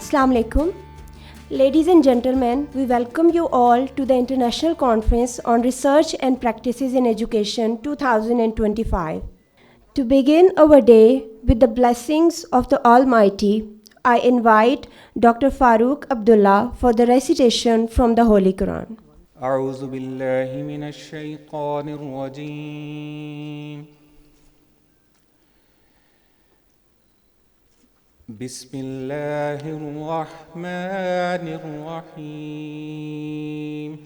Assalamu alaikum. Ladies and gentlemen, we welcome you all to the International Conference on Research and Practices in Education 2025. To begin our day with the blessings of the Almighty, I invite Dr. Farooq Abdullah for the recitation from the Holy Quran. أعوذ بالله من الشيطان الرجيم بسم الله الرحمن الرحيم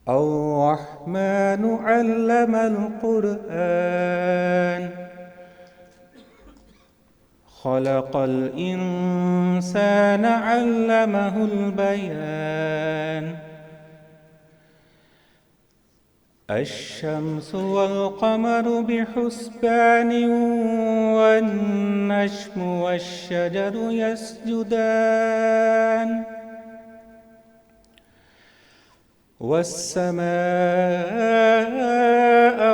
الرحمن علم القرآن خلق الإنسان علمه البيان الشمس والقمر بحسبان والنجم والشجر يسجدان والسماء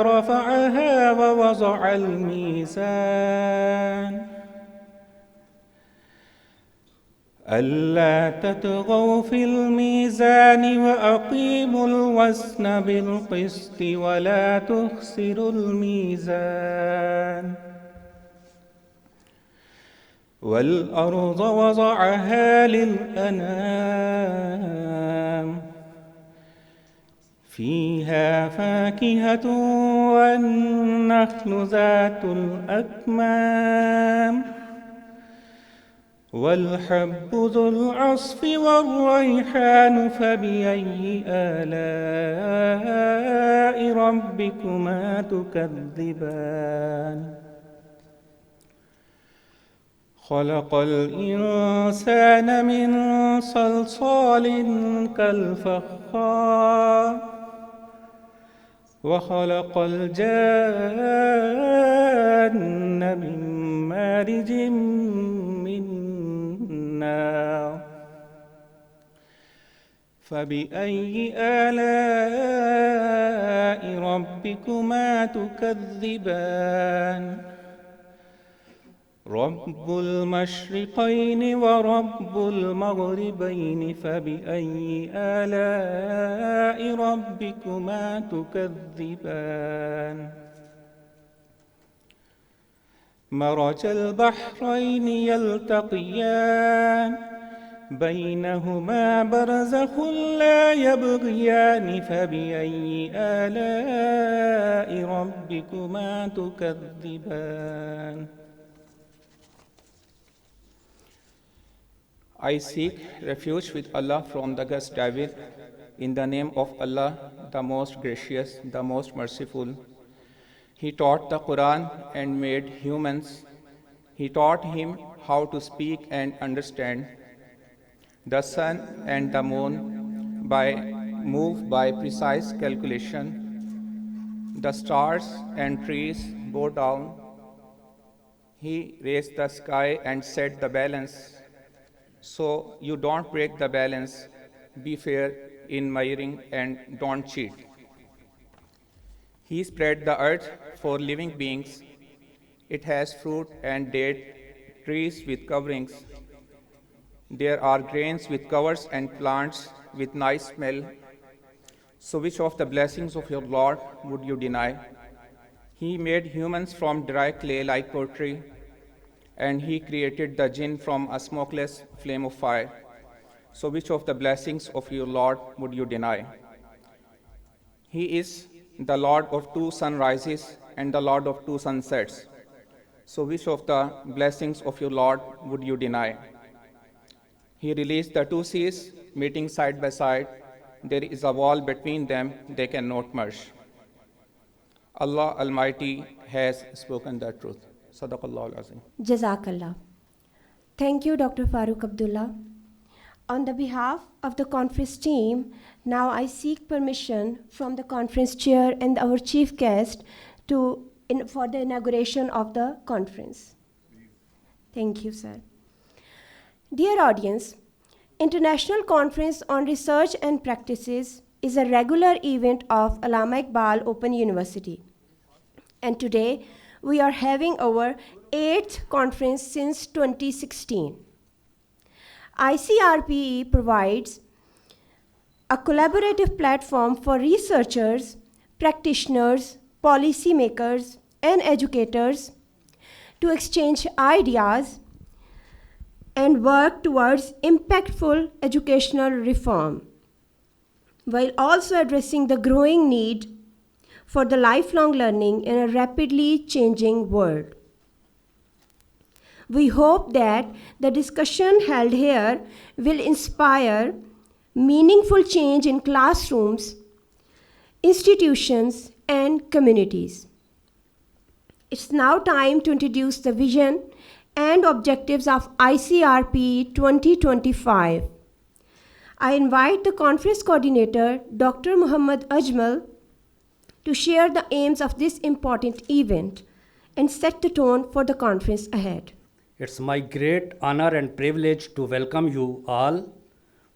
رفعها ووضع الميزان ألا تطغوا في الميزان وأقيموا الوزن بالقسط ولا تخسروا الميزان والأرض وضعها للأنام فيها فاكهة والنخل ذات الأكمام والحب ذو العصف والريحان فبأي آلاء ربكما تكذبان خلق الإنسان من صلصال كالفخار وخلق الجان من مارج من نار فبأي آلاء ربكما تكذبان رب المشرقين ورب المغربين فبأي آلاء ربكما تكذبان مرج البحرين يلتقيان بينهما برزخ لا يبغيان فبأي آلاء ربكما تكذبان I seek refuge with Allah from the gust David. In the name of Allah, the most gracious, the most merciful. He taught the Quran and made humans. He taught him how to speak and understand. The sun and the moon move by precise calculation. The stars and trees go down. He raised the sky and set the balance. So you don't break the balance. Be fair in measuring and don't cheat. He spread the earth for living beings. It has fruit and date, trees with coverings. There are grains with covers and plants with nice smell. So which of the blessings of your Lord would you deny? He made humans from dry clay like pottery, and he created the jinn from a smokeless flame of fire. So which of the blessings of your Lord would you deny? He is the Lord of two sunrises and the Lord of two sunsets. So which of the blessings of your Lord would you deny? He released the two seas, meeting side by side. There is a wall between them, they cannot merge. Allah Almighty has spoken the truth. Sadaqallahu al-Azim. Jazakallah. Thank you, Dr. Farooq Abdullah. On the behalf of the conference team, now I seek permission from the conference chair and our chief guest for the inauguration of the conference. Thank you, sir. Dear audience, International Conference on Research and Practices is a regular event of Allama Iqbal Open University. And today, we are having our 8th conference since 2016. ICRPE provides a collaborative platform for researchers, practitioners, policymakers, and educators to exchange ideas and work towards impactful educational reform, while also addressing the growing need for the lifelong learning in a rapidly changing world. We hope that the discussion held here will inspire meaningful change in classrooms, institutions, and communities. It's now time to introduce the vision and objectives of ICRPE 2025. I invite the conference coordinator, Dr. Muhammad Ajmal, to share the aims of this important event and set the tone for the conference ahead. It's my great honor and privilege to welcome you all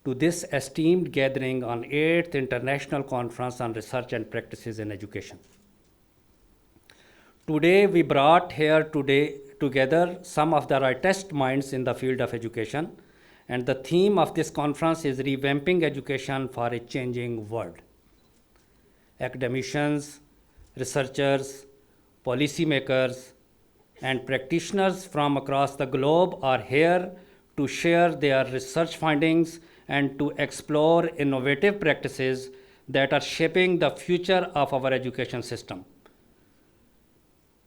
to this esteemed gathering on 8th International Conference on Research and Practices in Education. Today, we brought here together some of the brightest minds in the field of education, and the theme of this conference is revamping education for a changing world. Academicians, researchers, policymakers, and practitioners from across the globe are here to share their research findings and to explore innovative practices that are shaping the future of our education system.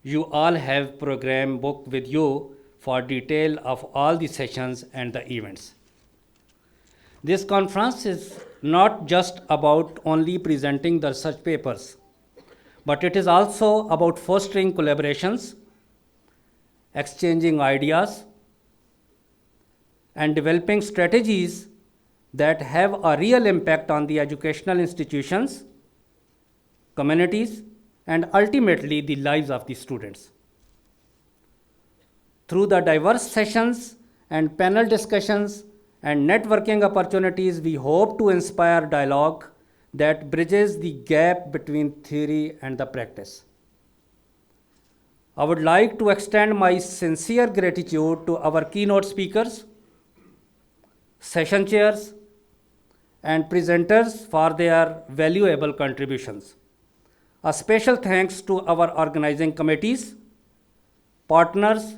You all have program book with you for detail of all the sessions and the events. This conference is not just about only presenting the research papers, but it is also about fostering collaborations, exchanging ideas, and developing strategies that have a real impact on the educational institutions, communities, and ultimately the lives of the students. Through the diverse sessions and panel discussions and networking opportunities, we hope to inspire dialogue that bridges the gap between theory and the practice. I would like to extend my sincere gratitude to our keynote speakers, session chairs, and presenters for their valuable contributions. A special thanks to our organizing committees, partners,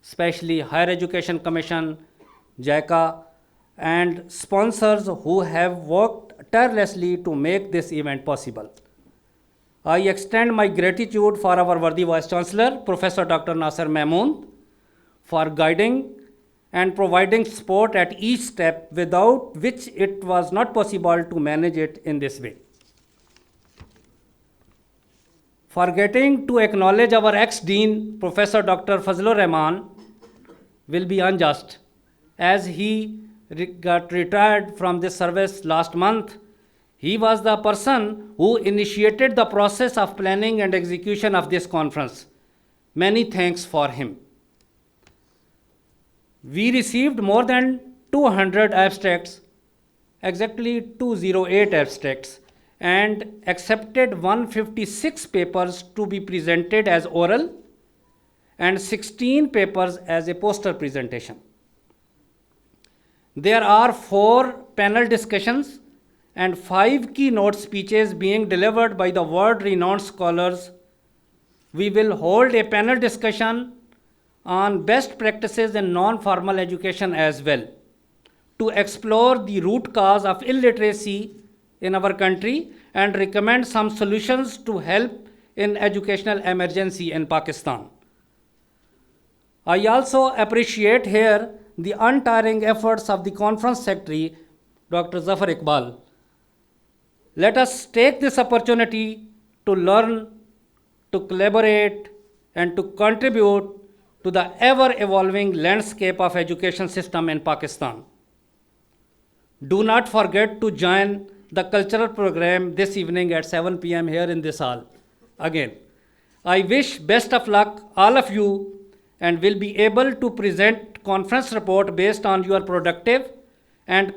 especially Higher Education Commission, JICA, and sponsors who have worked tirelessly to make this event possible. I extend my gratitude for our worthy Vice Chancellor, Professor Dr. Nasser Mahmood, for guiding and providing support at each step, without which it was not possible to manage it in this way. Forgetting to acknowledge our ex-dean, Professor Dr. Fazlur Rehman, will be unjust, as he got retired from this service last month. He was the person who initiated the process of planning and execution of this conference. Many thanks for him. We received more than 200 abstracts, exactly 208 abstracts, and accepted 156 papers to be presented as oral and 16 papers as a poster presentation. There are 4 panel discussions and 5 keynote speeches being delivered by the world-renowned scholars. We will hold a panel discussion on best practices in non-formal education as well, to explore the root cause of illiteracy in our country and recommend some solutions to help in educational emergency in Pakistan. I also appreciate here the untiring efforts of the conference secretary, Dr. Zafar Iqbal. Let us take this opportunity to learn, to collaborate, and to contribute to the ever-evolving landscape of education system in Pakistan. Do not forget to join the cultural program this evening at 7 p.m. here in this hall. Again, I wish best of luck all of you, and will be able to present conference report based on your productive and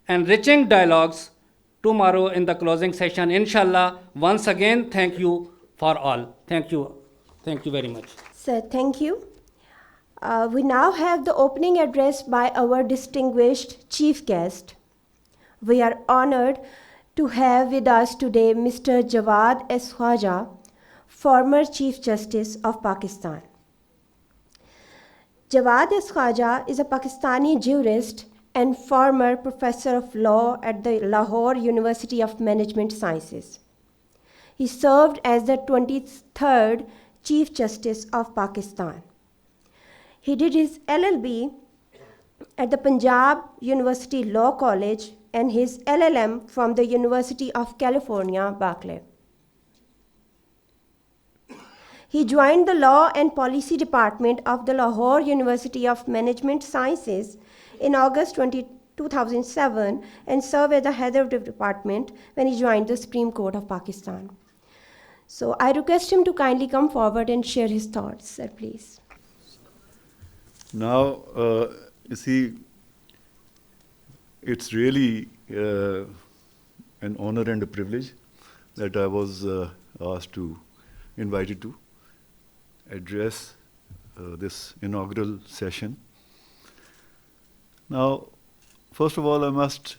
enriching dialogues tomorrow in the closing session. Inshallah, once again, thank you for all. Thank you. Thank you very much. Sir, thank you. We now have the opening address by our distinguished chief guest. We are honored to have with us today Mr. Jawad S. Khwaja, former Chief Justice of Pakistan. Jawad S. Khwaja is a Pakistani jurist and former professor of law at the Lahore University of Management Sciences. He served as the 23rd Chief Justice of Pakistan. He did his LLB at the Punjab University Law College and his LLM from the University of California, Berkeley. He joined the Law and Policy Department of the Lahore University of Management Sciences in August 2007 and served as the head of the department when he joined the Supreme Court of Pakistan. So I request him to kindly come forward and share his thoughts, sir, please. Now, you see, it's really an honor and a privilege that I was invited to address this inaugural session. Now, first of all, I must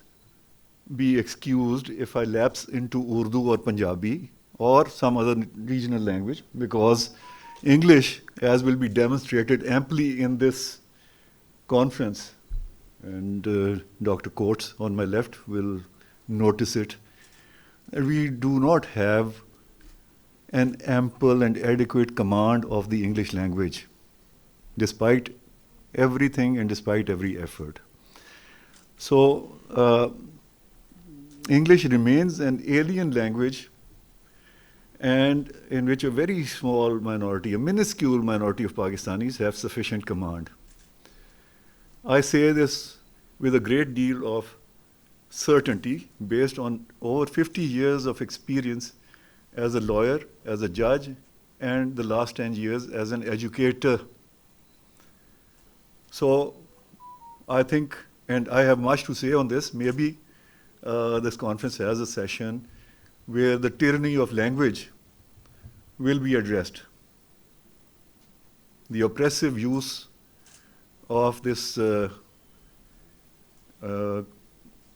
be excused if I lapse into Urdu or Punjabi or some other regional language, because English, as will be demonstrated amply in this conference, and Dr. Coates on my left will notice it, we do not have an ample and adequate command of the English language, despite everything and despite every effort. So, English remains an alien language, and in which a very small minority, a minuscule minority of Pakistanis have sufficient command. I say this with a great deal of certainty based on over 50 years of experience as a lawyer, as a judge, and the last 10 years as an educator. So I think, and I have much to say on this, maybe this conference has a session where the tyranny of language will be addressed. The oppressive use of this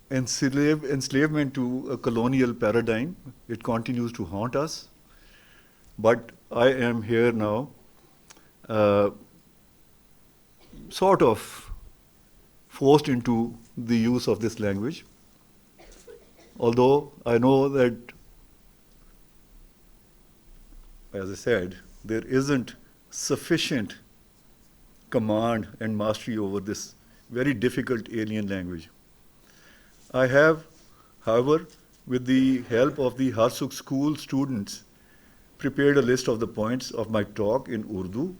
enslavement to a colonial paradigm, it continues to haunt us. But I am here now sort of forced into the use of this language, although I know that, as I said, there isn't sufficient command and mastery over this very difficult alien language. I have, however, with the help of the Harsuk school students, prepared a list of the points of my talk in Urdu,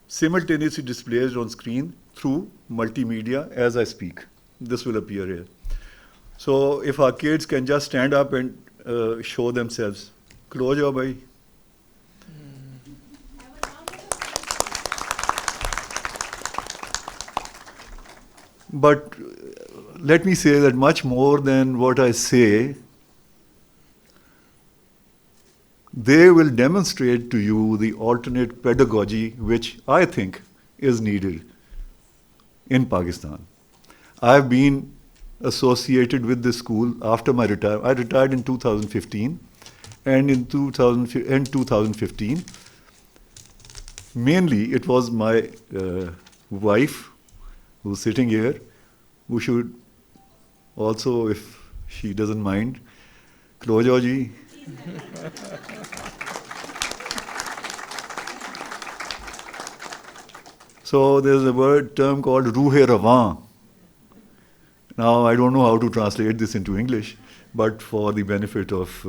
simultaneously displayed on screen through multimedia as I speak. This will appear here. So if our kids can just stand up and show themselves. Close your bhai. But let me say that much more than what I say, they will demonstrate to you the alternate pedagogy which I think is needed in Pakistan. I've been associated with this school after my retirement. I retired in 2015, and in 2015, mainly it was my wife, who's sitting here, who should also, if she doesn't mind, Klojo ji. So there's a term called Ruhe Rawan. Now I don't know how to translate this into English, but for the benefit of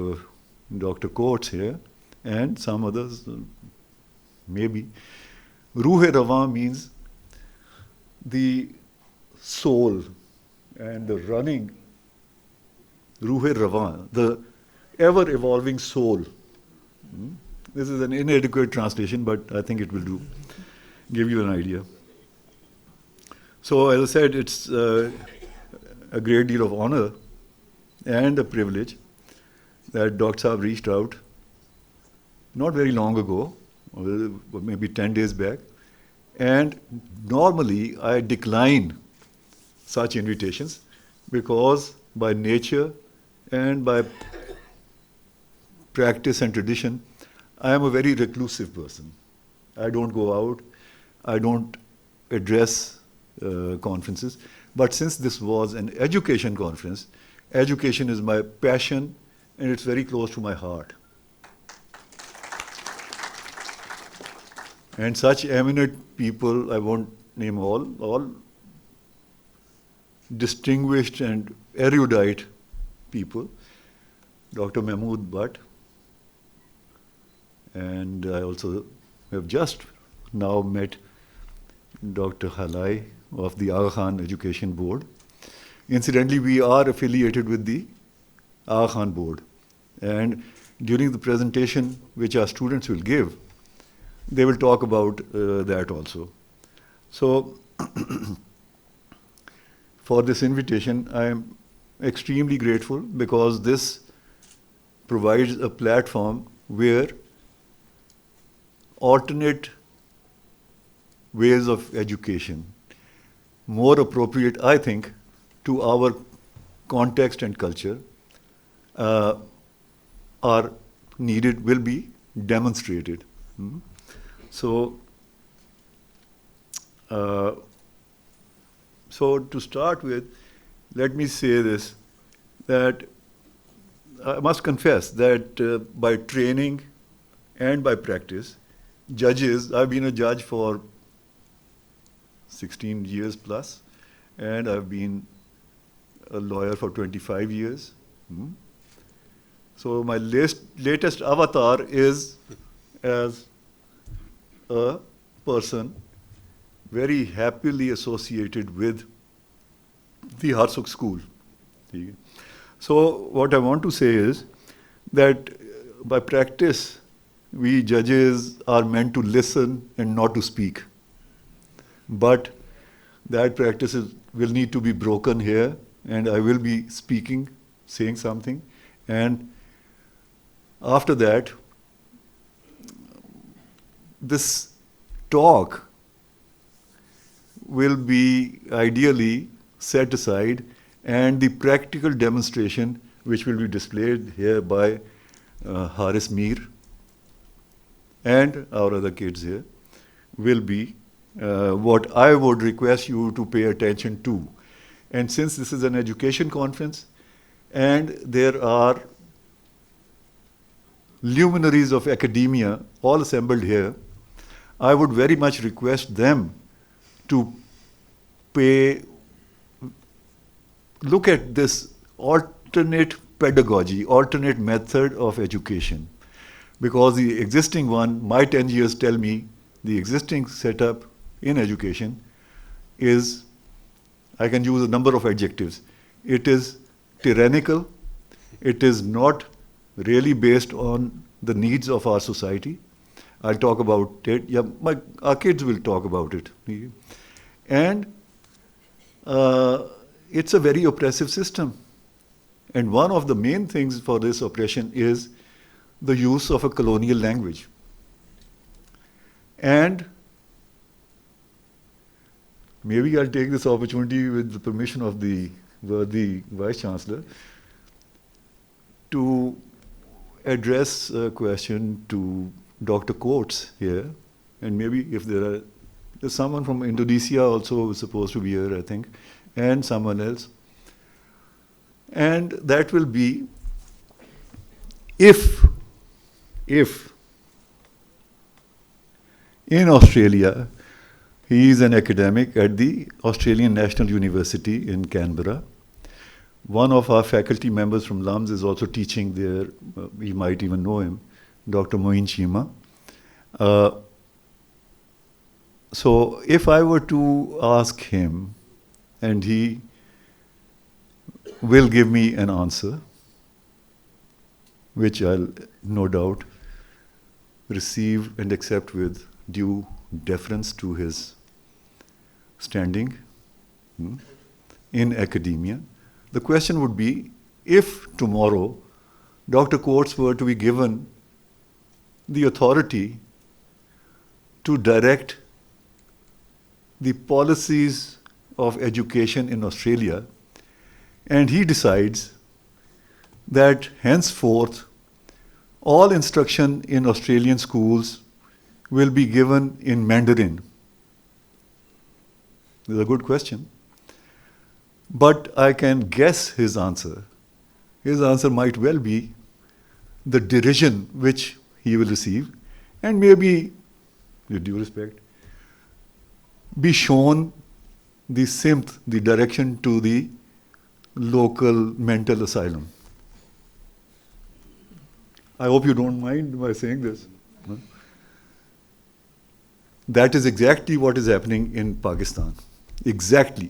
Dr. Coates here and some others, maybe. Ruhe Rawan means the soul and the running, Ruhe Rawan, the ever-evolving soul. This is an inadequate translation, but I think it will do, give you an idea. So as I said, it's a great deal of honor and a privilege that Dr. Saab reached out not very long ago, maybe 10 days back, and normally I decline such invitations because by nature and by practice and tradition, I am a very reclusive person. I don't go out, I don't address conferences. But since this was an education conference, education is my passion and it's very close to my heart. And such eminent people, I won't name all distinguished and erudite people, Dr. Mahmood Bhatt, and I also have just now met Dr. Halai of the Aga Khan Education Board. Incidentally, we are affiliated with the Aga Khan Board. And during the presentation which our students will give, they will talk about that also. So, for this invitation, I am extremely grateful because this provides a platform where alternate ways of education, more appropriate, I think, to our context and culture, are needed, will be demonstrated. So to start with, let me say this, that I must confess that by training and by practice, judges, I've been a judge for 16 years plus, and I've been a lawyer for 25 years. So my latest avatar is as a person very happily associated with the Harsuk school. So what I want to say is that by practice, we judges are meant to listen and not to speak. But that practice will need to be broken here, and I will be speaking, saying something, and after that, this talk will be ideally set aside, and the practical demonstration which will be displayed here by Haris Mir and our other kids here will be what I would request you to pay attention to. And since this is an education conference and there are luminaries of academia all assembled here, I would very much request them to look at this alternate pedagogy, alternate method of education. Because the existing one, my 10 years tell me, the existing setup in education is, I can use a number of adjectives. It is tyrannical, it is not really based on the needs of our society. I'll talk about it. Yeah, our kids will talk about it. And it's a very oppressive system. And one of the main things for this oppression is the use of a colonial language. And maybe I'll take this opportunity with the permission of the worthy Vice Chancellor to address a question to Dr. Coates here, and maybe if there's someone from Indonesia also supposed to be here, I think, and someone else. And that will be if in Australia, he is an academic at the Australian National University in Canberra. One of our faculty members from LUMS is also teaching there. You might even know him, Dr. Moin Chima. So if I were to ask him, and he will give me an answer, which I'll no doubt receive and accept with due deference to his standing in academia. The question would be, if tomorrow Dr. Coates were to be given the authority to direct the policies of education in Australia, and he decides that henceforth all instruction in Australian schools will be given in Mandarin. This is a good question. But I can guess his answer. His answer might well be the derision which he will receive, and maybe, with due respect, be shown the simth, the direction to the local mental asylum. I hope you don't mind my saying this. That is exactly what is happening in Pakistan. Exactly.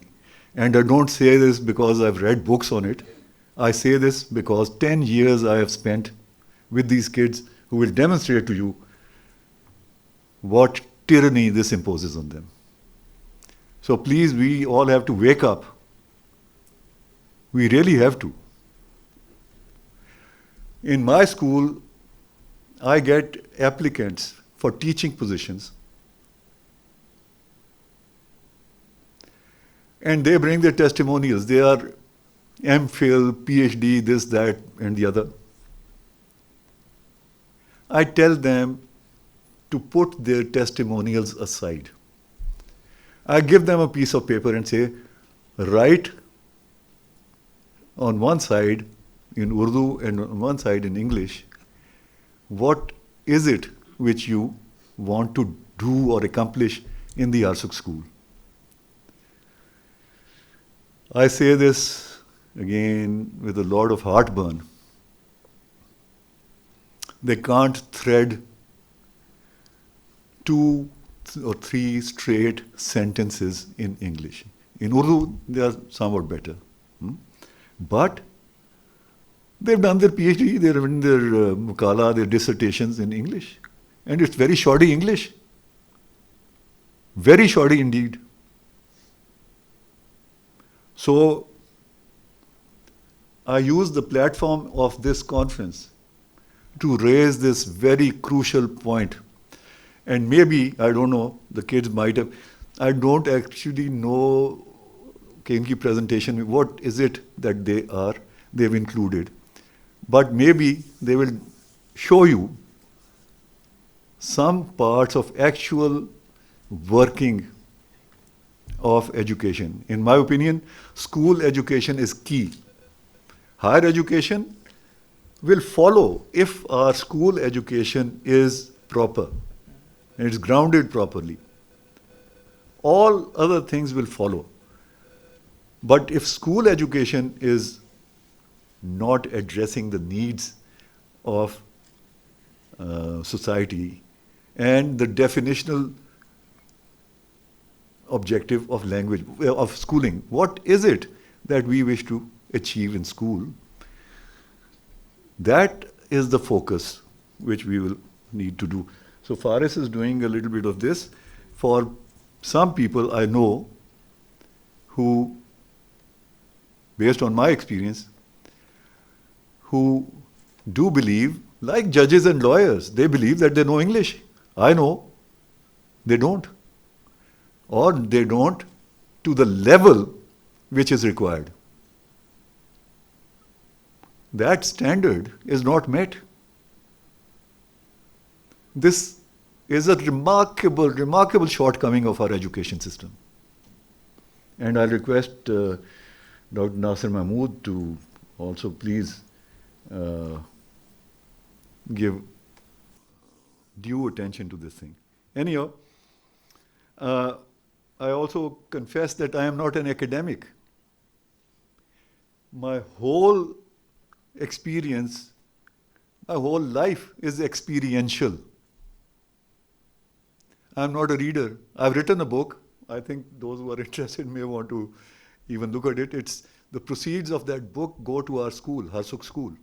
And I don't say this because I've read books on it. I say this because 10 years I have spent with these kids who will demonstrate to you what tyranny this imposes on them. So please, we all have to wake up. We really have to. In my school, I get applicants for teaching positions, and they bring their testimonials. They are MPhil, PhD, this, that, and the other. I tell them to put their testimonials aside. I give them a piece of paper and say, write on one side in Urdu and on one side in English, what is it which you want to do or accomplish in the Arsuk school? I say this again with a lot of heartburn. They can't thread 2 or 3 straight sentences in English. In Urdu, they are somewhat better. But they've done their PhD, they've written their mukala, their dissertations in English. And it's very shoddy English. Very shoddy indeed. So, I use the platform of this conference to raise this very crucial point. And maybe, I don't know, the kids might have, I don't actually know Kenki presentation, what is it that they've included. But maybe they will show you some parts of actual working of education. In my opinion, school education is key. Higher education will follow if our school education is proper and it's grounded properly. All other things will follow. But if school education is not addressing the needs of society and the definitional objective of language, of schooling, what is it that we wish to achieve in school? That is the focus which we will need to do. So Faris is doing a little bit of this. For some people I know who, based on my experience, who do believe, like judges and lawyers, they believe that they know English. I know they don't. Or they don't to the level which is required. That standard is not met. This is a remarkable shortcoming of our education system. And I request Dr. Nasir Mahmood to also please give due attention to this thing. Anyhow, I also confess that I am not an academic. My whole experience, my whole life is experiential. I'm not a reader. I've written a book. I think those who are interested may want to even look at it. It's the proceeds of that book go to our school, Harsuk school.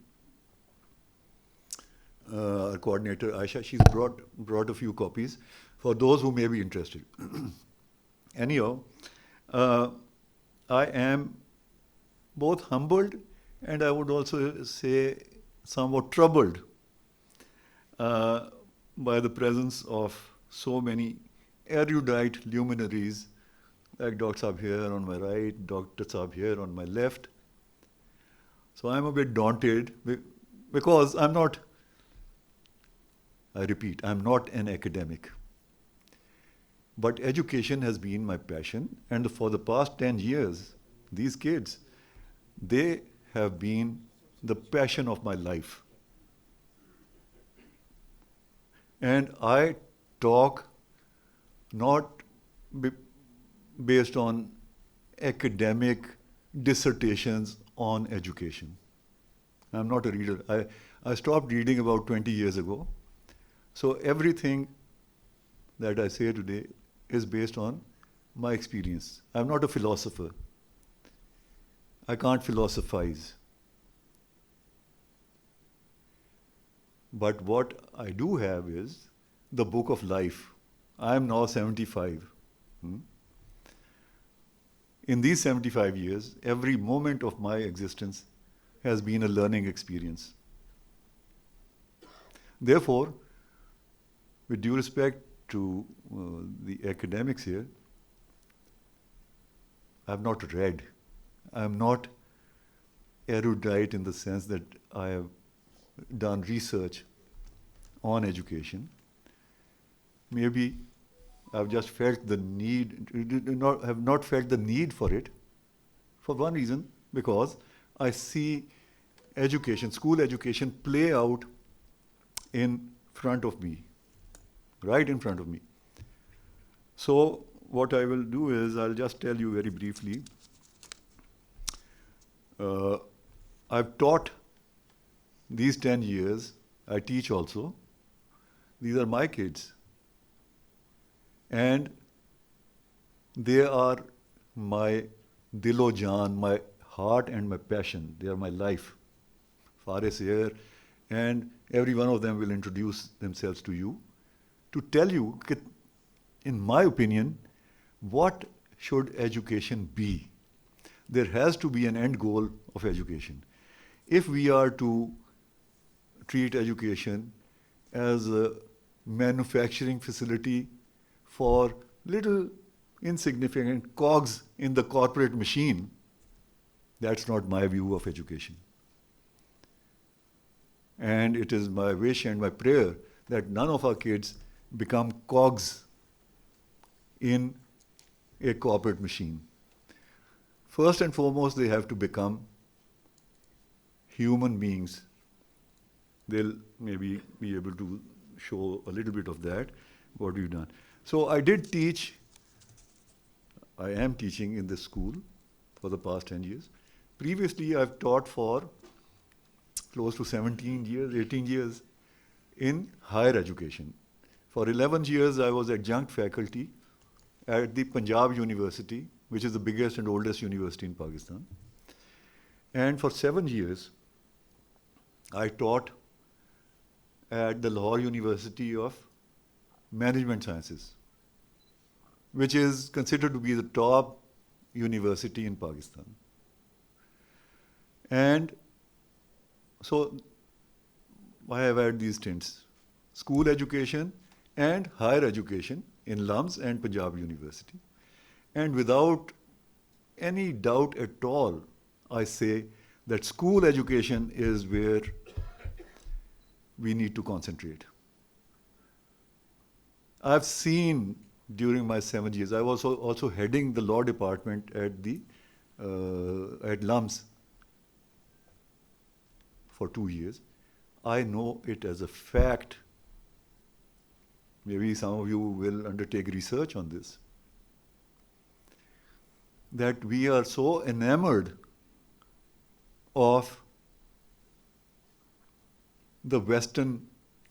Our coordinator, Aisha, she's brought a few copies for those who may be interested. Anyhow, I am both humbled and I would also say somewhat troubled by the presence of so many erudite luminaries like Dr. Saab here on my right, Dr. Saab here on my left. So I'm a bit daunted because I'm not, I repeat, I'm not an academic. But education has been my passion, and for the past 10 years, these kids, they have been the passion of my life. And I talk not based on academic dissertations on education. I'm not a reader. I stopped reading about 20 years ago. So everything that I say today is based on my experience. I'm not a philosopher. I can't philosophize. But what I do have is the book of life. I am now 75. In these 75 years, every moment of my existence has been a learning experience. Therefore, with due respect to the academics here, I have not read. I am not erudite in the sense that I have done research on education. Maybe I've just felt the need, have not felt the need for it, for one reason, because I see education, school education play out in front of me, right in front of me. So what I will do is I'll just tell you very briefly. I've taught these 10 years, I teach also. These are my kids. And they are my dilo jaan, my heart and my passion. They are my life. Faris here, and every one of them will introduce themselves to you to tell you, in my opinion, what should education be. There has to be an end goal of education. If we are to treat education as a manufacturing facility for little insignificant cogs in the corporate machine, that's not my view of education. And it is my wish and my prayer that none of our kids become cogs in a corporate machine. First and foremost, they have to become human beings. They'll maybe be able to show a little bit of that, what we've done. So I did teach, I am teaching in this school for the past 10 years. Previously, I've taught for close to 17 years, 18 years in higher education. For 11 years, I was adjunct faculty at the Punjab University, which is the biggest and oldest university in Pakistan. And for 7 years, I taught at the Lahore University of Management Sciences, which is considered to be the top university in Pakistan. And so I have had these stints, school education and higher education in LUMS and Punjab University. And without any doubt at all, I say that school education is where we need to concentrate. I've seen during my 7 years, I was also heading the law department at LUMS for 2 years. I know it as a fact. Maybe some of you will undertake research on this, that we are so enamored of the Western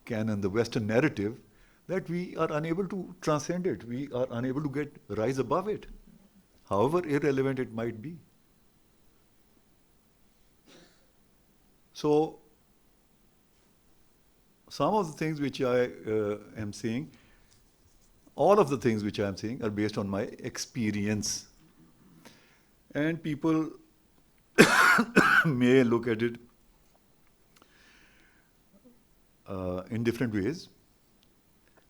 canon, the Western narrative, that we are unable to transcend it. We are unable to rise above it, however irrelevant it might be. So, some of the things which I am saying, all of the things which I am saying are based on my experience. And people may look at it in different ways.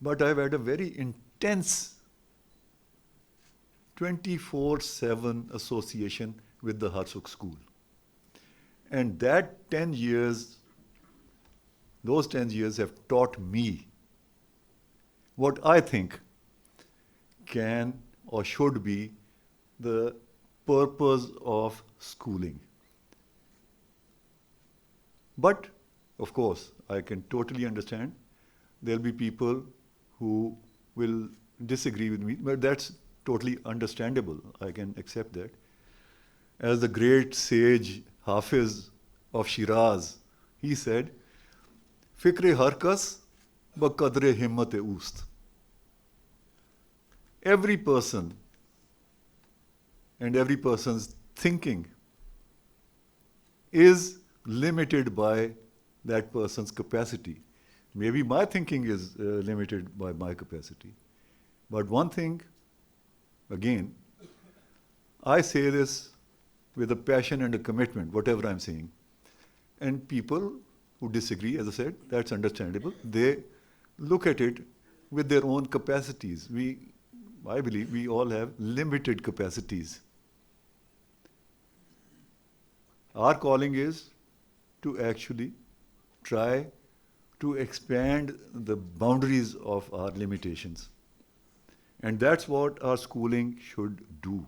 But I've had a very intense 24/7 association with the Harsuk school. And that 10 years, those 10 years have taught me what I think can or should be the purpose of schooling. But, of course, I can totally understand there'll be people who will disagree with me, but that's totally understandable. I can accept that. As the great sage Hafiz of Shiraz, he said, Fikre harkas ba qadre himmat-e oost. Every person and every person's thinking is limited by that person's capacity. Maybe my thinking is limited by my capacity. But one thing, again, I say this with a passion and a commitment, whatever I'm saying. And people who disagree, as I said, that's understandable. They look at it with their own capacities. I believe we all have limited capacities. Our calling is to actually try to expand the boundaries of our limitations. And that's what our schooling should do.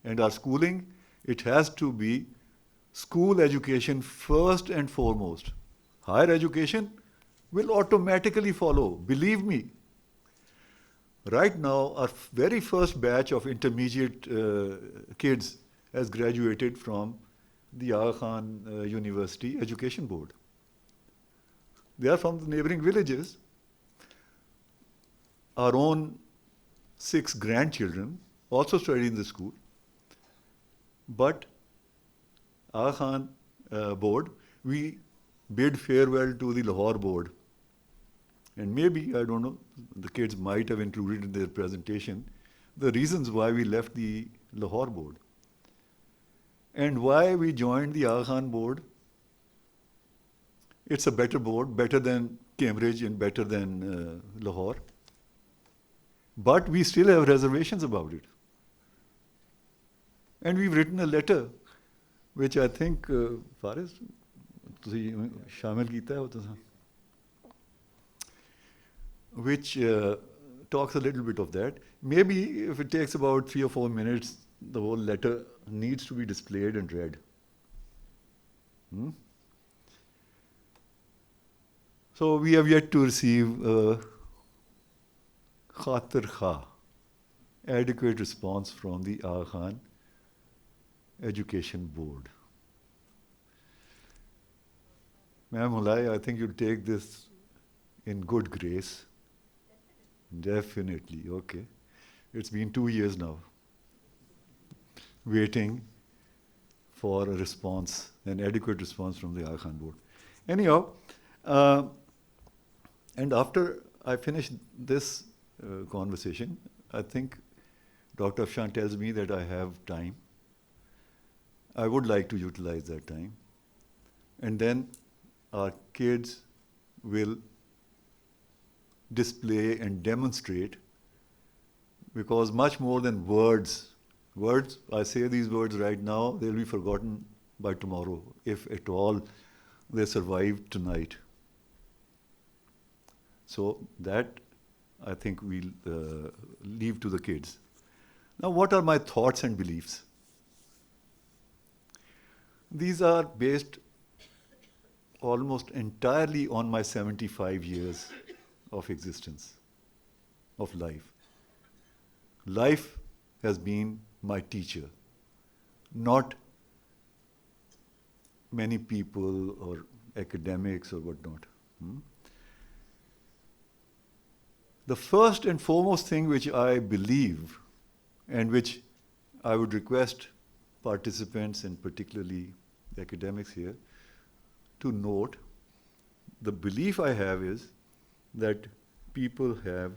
And our schooling, it has to be school education first and foremost. Higher education will automatically follow, believe me. Right now, our very first batch of intermediate kids has graduated from the Aga Khan University Education Board. They are from the neighboring villages. Our own 6 grandchildren also studied in the school. But Aga Khan board, we bid farewell to the Lahore board. And maybe, I don't know, the kids might have included in their presentation the reasons why we left the Lahore board. And why we joined the Aga Khan board. It's a better board, better than Cambridge and better than Lahore. But we still have reservations about it. And we've written a letter, which I think, Faris, ਤੁਸੀਂ ਸ਼ਾਮਿਲ ਕੀਤਾ ਹੈ ਤੁਸੀਂ, which talks a little bit of that. Maybe if it takes about 3 or 4 minutes, the whole letter needs to be displayed and read. So we have yet to receive Khatir Kha, adequate response from the Aga Khan Education Board. Ma'am Hulai, I think you'll take this in good grace. Definitely, okay. It's been 2 years now, waiting for a response, an adequate response from the Aga Khan board. Anyhow, and after I finish this conversation, I think Dr. Afshan tells me that I have time. I would like to utilize that time. And then our kids will display and demonstrate, because much more than words, I say these words right now, they'll be forgotten by tomorrow, if at all they survive tonight. So that, I think, we'll leave to the kids. Now, what are my thoughts and beliefs? These are based almost entirely on my 75 years of existence, of life. Life has been my teacher, not many people or academics or whatnot. The first and foremost thing which I believe, and which I would request participants and particularly academics here to note, the belief I have is that people have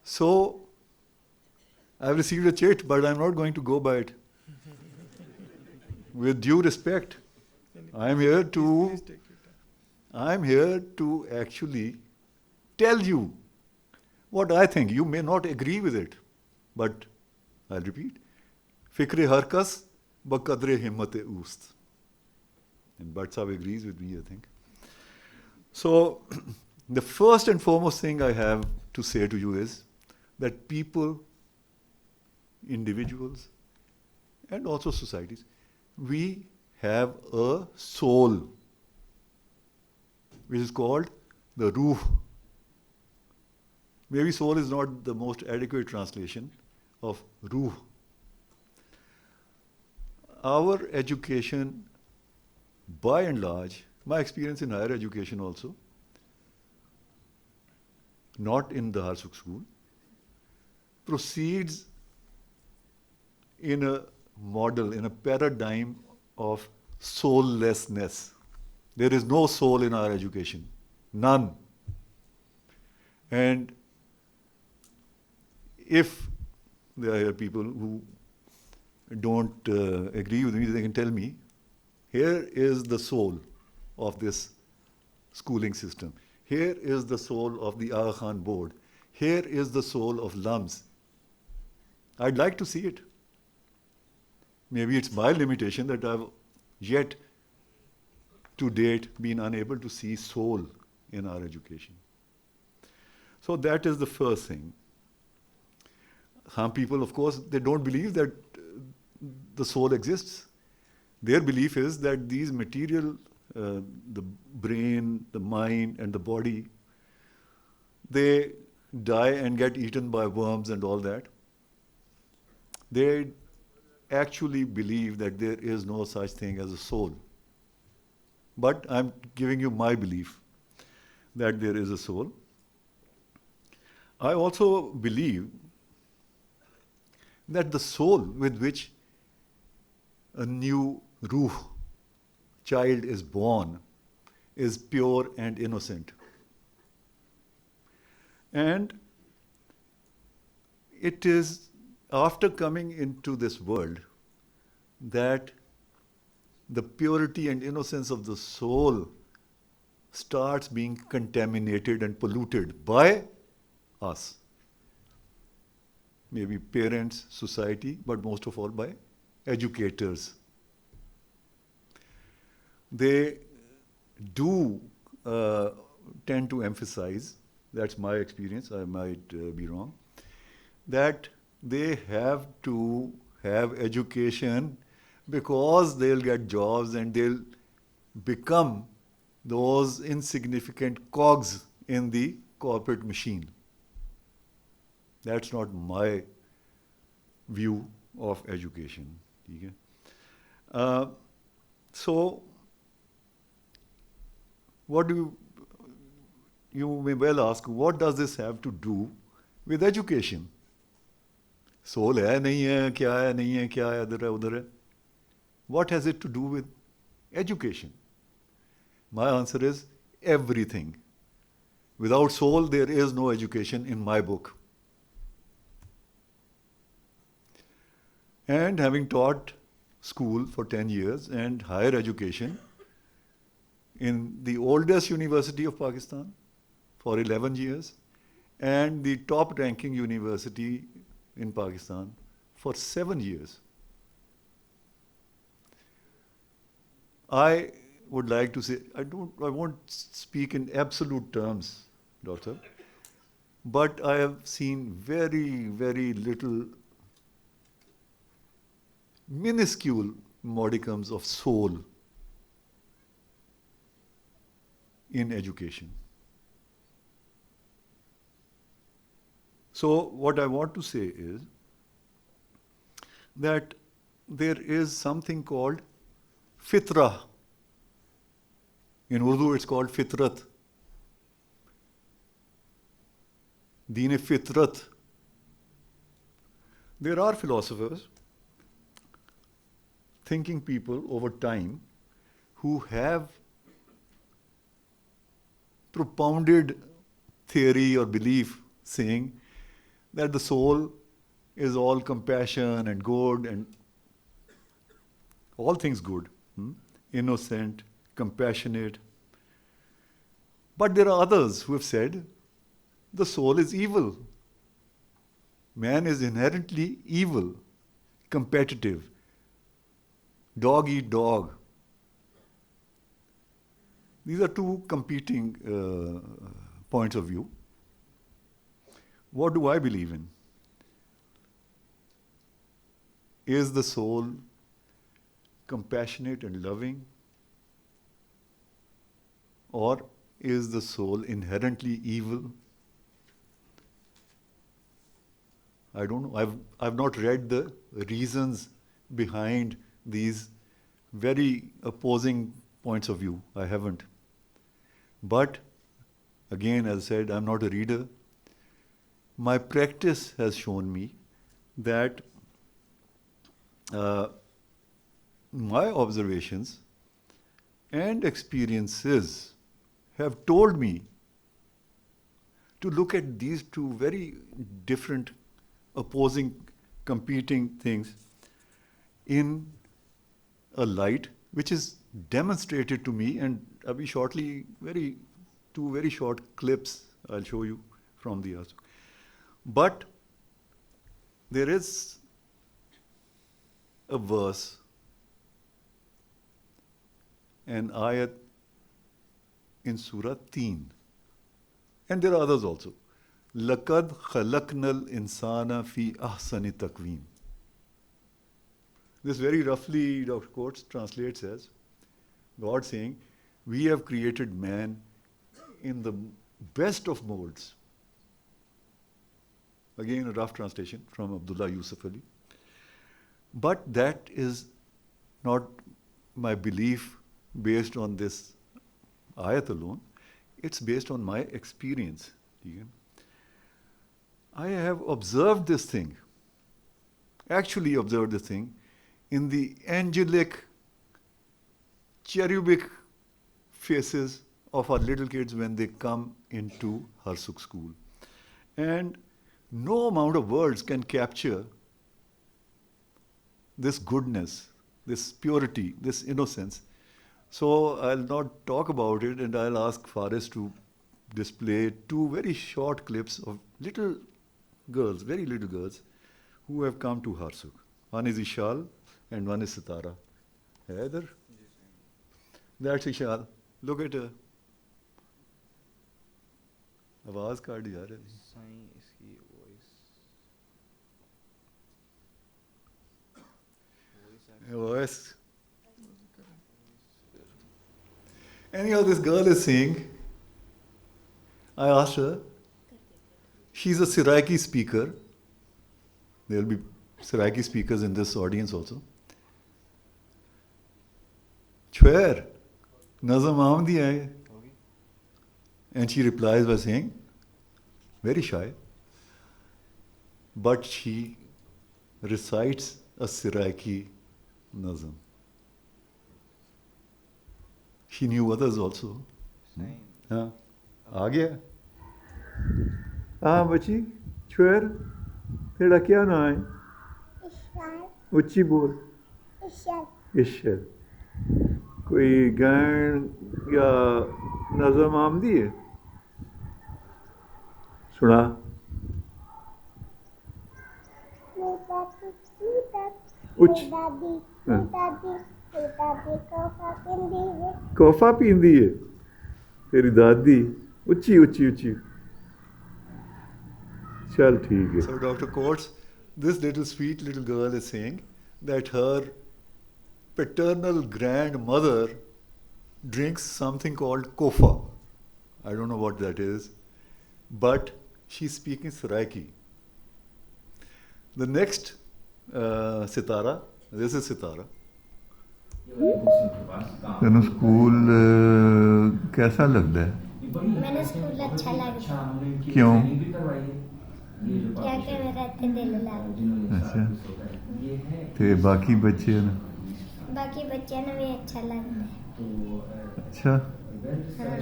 so I've received a chit, but I'm not going to go by it. With due respect, I'm here to actually tell you what I think. You may not agree with it, but I'll repeat. Fikre harkas baqadre himmate oost. And Bhatt agrees with me, I think. So, the first and foremost thing I have to say to you is that people, individuals, and also societies, we have a soul, which is called the ruh. Maybe soul is not the most adequate translation of ruh. Our education, by and large, my experience in higher education also, not in the Harsuk school, proceeds in a model, in a paradigm of soullessness. There is no soul in our education. None. And if there are people who don't agree with me, they can tell me, here is the soul of this schooling system. Here is the soul of the Aga Khan board. Here is the soul of LUMS. I'd like to see it. Maybe it's my limitation that I've yet to date been unable to see soul in our education. So that is the first thing. Some people, of course, they don't believe that the soul exists. Their belief is that these material, the brain, the mind, and the body, they die and get eaten by worms and all that. They actually believe that there is no such thing as a soul. But I'm giving you my belief that there is a soul. I also believe that the soul with which a new ruh child is born is pure and innocent. And it is after coming into this world that the purity and innocence of the soul starts being contaminated and polluted by us. Maybe parents, society, but most of all by educators. They do tend to emphasize, that's my experience, I might be wrong, that they have to have education because they'll get jobs and they'll become those insignificant cogs in the corporate machine. That's not my view of education. Okay? So, what do you may well ask, what does this have to do with education? Soul hai, nahi hai, kya hai, nahi hai, kya hai, adhar hai, udhar hai. What has it to do with education? My answer is everything. Without soul, there is no education in my book. And having taught school for 10 years and higher education in the oldest university of Pakistan for 11 years and the top ranking university in Pakistan for 7 years, I would like to say, I won't speak in absolute terms, doctor, but I have seen very, very little minuscule modicums of soul in education. So what I want to say is that there is something called fitrah. In Urdu it's called fitrat. Deen fitrat. There are philosophers, thinking people over time who have propounded theory or belief saying that the soul is all compassion and good and all things good. innocent, compassionate. But there are others who have said the soul is evil. Man is inherently evil, competitive, dog eat dog. These are two competing points of view. What do I believe in? Is the soul compassionate and loving? Or is the soul inherently evil? I don't know. I've not read the reasons behind these very opposing points of view. I haven't. But again, as I said, I'm not a reader. My practice has shown me that my observations and experiences have told me to look at these two very different, opposing, competing things in a light which is demonstrated to me, and abhi shortly, two very short clips I'll show you from the AIOU. But there is a verse, an ayat in Surah 3, and there are others also. لَقَدْ خَلَقْنَا الْإِنسَانَ فِي أَحْسَنِ تَقْوِيمٍ. This very roughly, Dr. Coates translates as God saying, we have created man in the best of molds. Again, a rough translation from Abdullah Yusuf Ali. But that is not my belief based on this ayat alone. It's based on my experience. I have observed this thing, actually observed this thing, in the angelic, cherubic faces of our little kids when they come into Harsuk school. And no amount of words can capture this goodness, this purity, this innocence. So I'll not talk about it, and I'll ask Faris to display two very short clips of little girls, very little girls, who have come to Harsuk. One is Ishal and one is Sitara. Either? That's Ishal. Look at her. आवाज काट जा रही है voice. Anyhow, this girl is singing. I asked her, she's a Siraiki speaker. There will be Siraiki speakers in this audience also. Chwer, Nazam Ahmadi hai. And she replies by saying, very shy, but she recites a Siraiki Nazam. She knew others also. हाँ, आ गया? हाँ बच्ची, छुएर, तेरा क्या नाम है? इश्शर। उच्ची बोल। इश्शर। इश्शर। कोई गान या नज़म आमदी है? सुना? उच्च। कोफा पींदी है तेरी दादी उच्ची उच्ची उच्ची चल ठीक है. So Dr. Coates, this little sweet little girl is saying that her paternal grandmother drinks something called kofa. I don't know what that is, but she's speaking Saraiki. The next Sitara, this is Sitara. तेनू school कैसा लगता है? मैंने school अच्छा लगता है। क्यों? क्या के मेरा इतने दिल लगता है। अच्छा, ते बाकी बच्चे ना? बाकी बच्चे ने भी अच्छा लगता है। अच्छा, हाँ।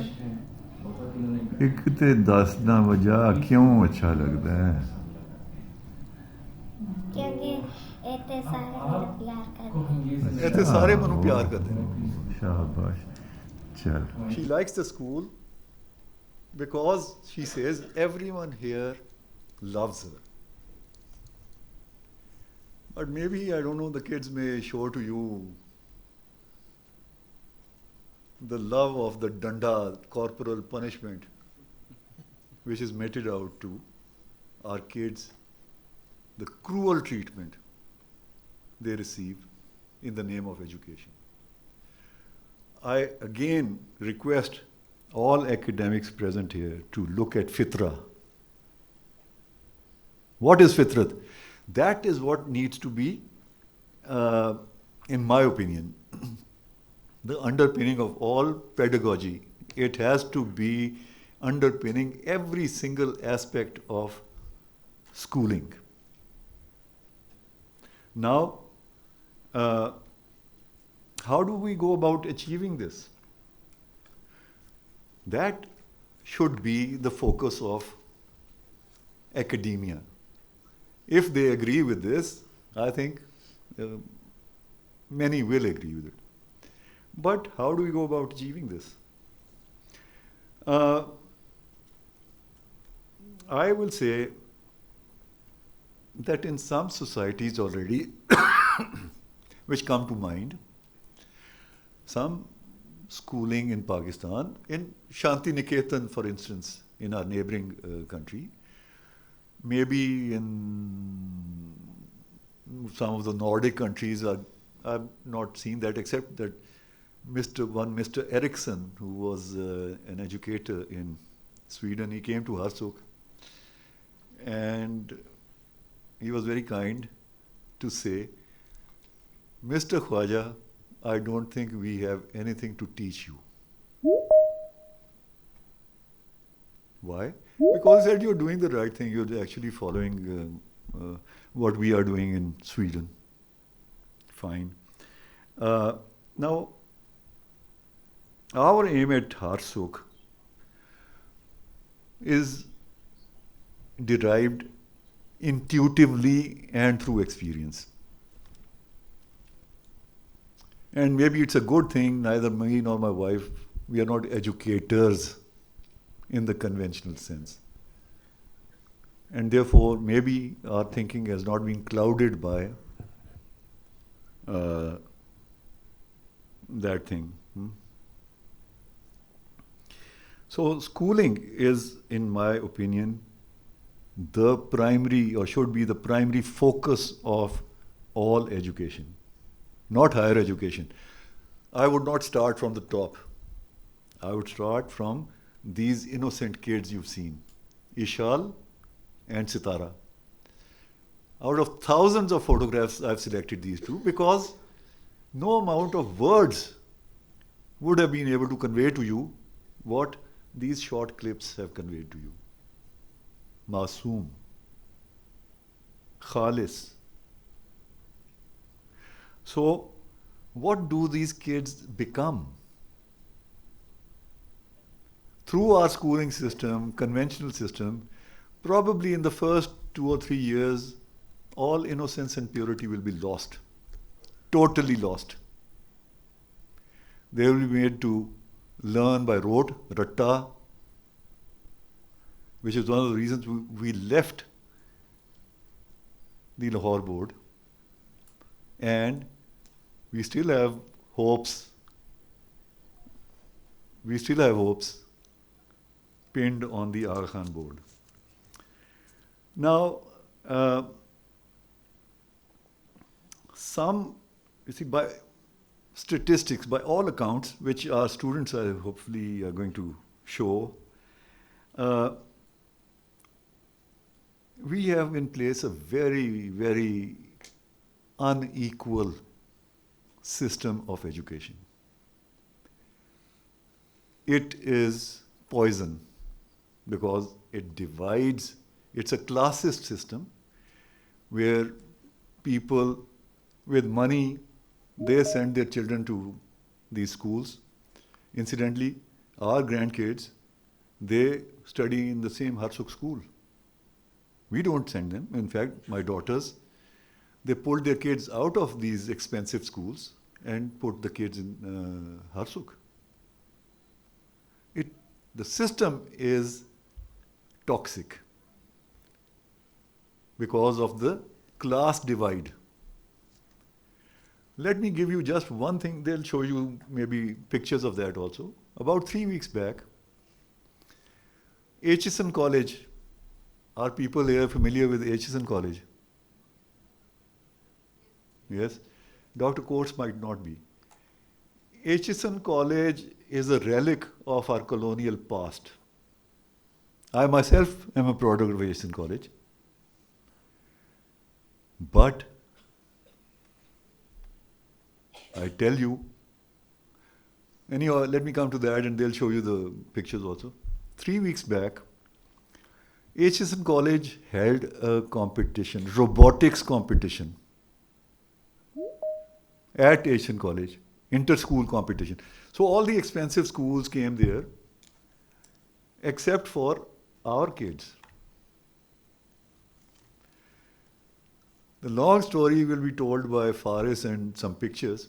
एक ते दस ना वजह क्यों अच्छा लगता है? क्योंकि इतने सारे मेरा प्यार करते हैं। इतने सारे मनु प्यार करते हैं। Shabash. Chal. She likes the school because she says everyone here loves her. But maybe, I don't know, the kids may show to you the love of the danda, corporal punishment, which is meted out to our kids, the cruel treatment they receive in the name of education. I again request all academics present here to look at fitra. What is fitrat? That is what needs to be, in my opinion, the underpinning of all pedagogy. It has to be underpinning every single aspect of schooling. Now, how do we go about achieving this? That should be the focus of academia. If they agree with this, I think many will agree with it. But how do we go about achieving this? I will say that in some societies already, which come to mind, some schooling in Pakistan, in Shanti Niketan, for instance, in our neighboring country, maybe in some of the Nordic countries, I've not seen that, except that Mr. Eriksson, who was an educator in Sweden, he came to Harsuk, and he was very kind to say, Mr. Khwaja, I don't think we have anything to teach you. Why? Because he said you're doing the right thing, you're actually following what we are doing in Sweden. Fine. Now, our aim at Harsuk is derived intuitively and through experience. And maybe it's a good thing, neither me nor my wife, we are not educators in the conventional sense. And therefore, maybe our thinking has not been clouded by that thing. So schooling is, in my opinion, the primary, or should be the primary focus of all education, not higher education. I would not start from the top. I would start from these innocent kids you've seen, Ishal and Sitara. Out of thousands of photographs, I've selected these two because no amount of words would have been able to convey to you what these short clips have conveyed to you. Masoom, Khalis. So, what do these kids become? Through our schooling system, conventional system, probably in the first 2 or 3 years, all innocence and purity will be lost, totally lost. They will be made to learn by rote, ratta, which is one of the reasons we left the Lahore board, and we still have hopes. We still have hopes pinned on the Aga Khan board. Now, you see, by statistics, by all accounts, which our students are hopefully going to show, we have in place a very, very unequal system of education. It is poison because it divides. It's a classist system where people with money, they send their children to these schools. Incidentally, our grandkids, they study in the same Harsuk school. We don't send them. In fact, my daughters, they pulled their kids out of these expensive schools and put the kids in Harsuk. The system is toxic because of the class divide. Let me give you just one thing. They'll show you maybe pictures of that also. About 3 weeks back, Aitchison College. Are people here familiar with Aitchison College? Yes? Dr. Coates might not be. Aitchison College is a relic of our colonial past. I myself am a product of Aitchison College. But I tell you, anyhow, let me come to that and they'll show you the pictures also. 3 weeks back, Aitchison College held a competition, robotics competition at Aitchison College, inter-school competition. So all the expensive schools came there, except for our kids. The long story will be told by Faris and some pictures.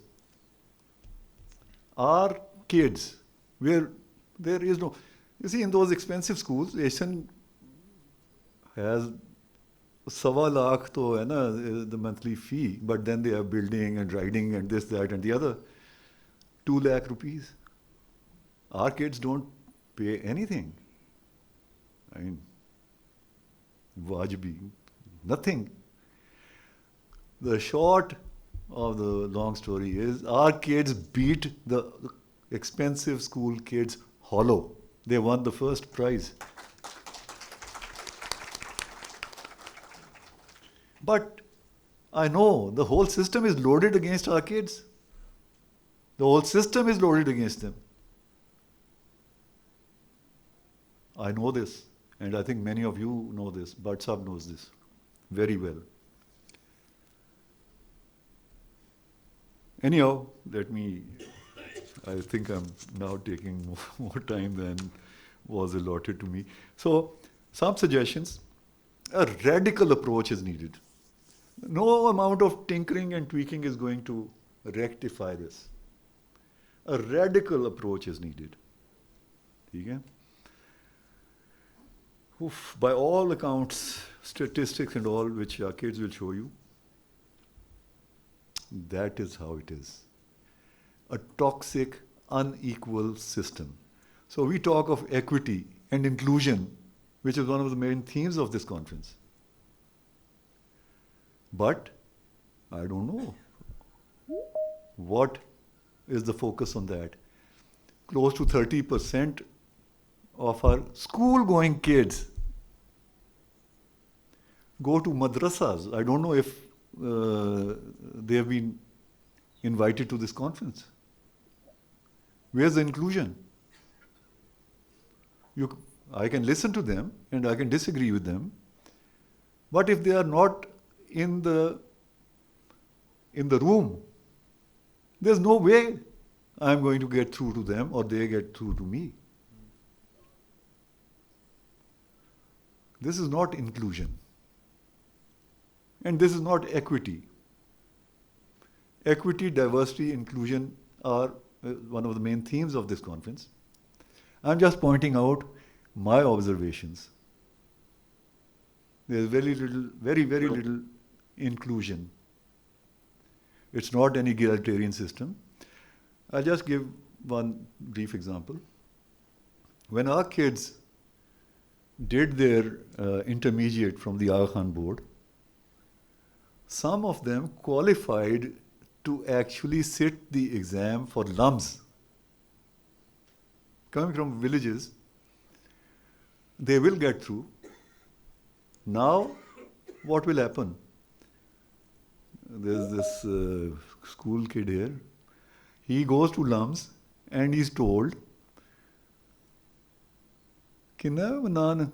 Our kids, where there is no, you see, in those expensive schools, Asian has Sawa lakh to hai na, the monthly fee, but then they have building and riding and this, that, and the other. 2 lakh rupees. Our kids don't pay anything. I mean, Wajbi, nothing. The short of the long story is our kids beat the expensive school kids hollow. They won the first prize. But I know the whole system is loaded against our kids. The whole system is loaded against them. I know this, and I think many of you know this, but Sab knows this very well. Anyhow, I think I'm now taking more time than was allotted to me. So, some suggestions. A radical approach is needed. No amount of tinkering and tweaking is going to rectify this. A radical approach is needed. Okay? By all accounts, statistics and all, which our kids will show you, that is how it is. A toxic, unequal system. So we talk of equity and inclusion, which is one of the main themes of this conference. But I don't know what is the focus on that. Close to 30% of our school-going kids go to madrasas. I don't know if they have been invited to this conference. Where's the inclusion? I can listen to them and I can disagree with them, but if they are not in the room, there's no way I'm going to get through to them or they get through to me. This is not inclusion. And this is not equity. Equity, diversity, inclusion are one of the main themes of this conference. I'm just pointing out my observations. There's very little inclusion. It's not an egalitarian system. I'll just give one brief example. When our kids did their intermediate from the Aga Khan board, some of them qualified to actually sit the exam for LUMS. Coming from villages, they will get through. Now, what will happen? There's this school kid here. He goes to LUMS and he's told, कितना बनाना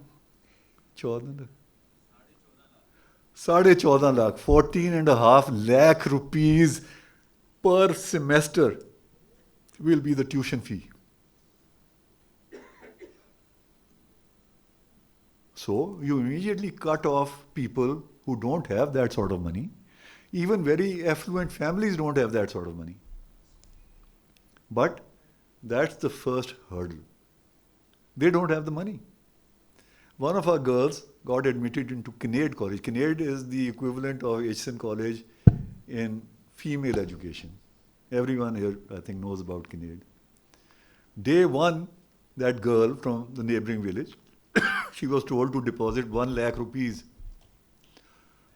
14 lakh, 14.5 lakh rupees per semester will be the tuition fee. So you immediately cut off people who don't have that sort of money. Even very affluent families don't have that sort of money. But that's the first hurdle. They don't have the money. One of our girls got admitted into Kinnaird College. Kinnaird is the equivalent of HSN College in female education. Everyone here, I think, knows about Kinnaird. Day one, that girl from the neighboring village, she was told to deposit 1 lakh rupees.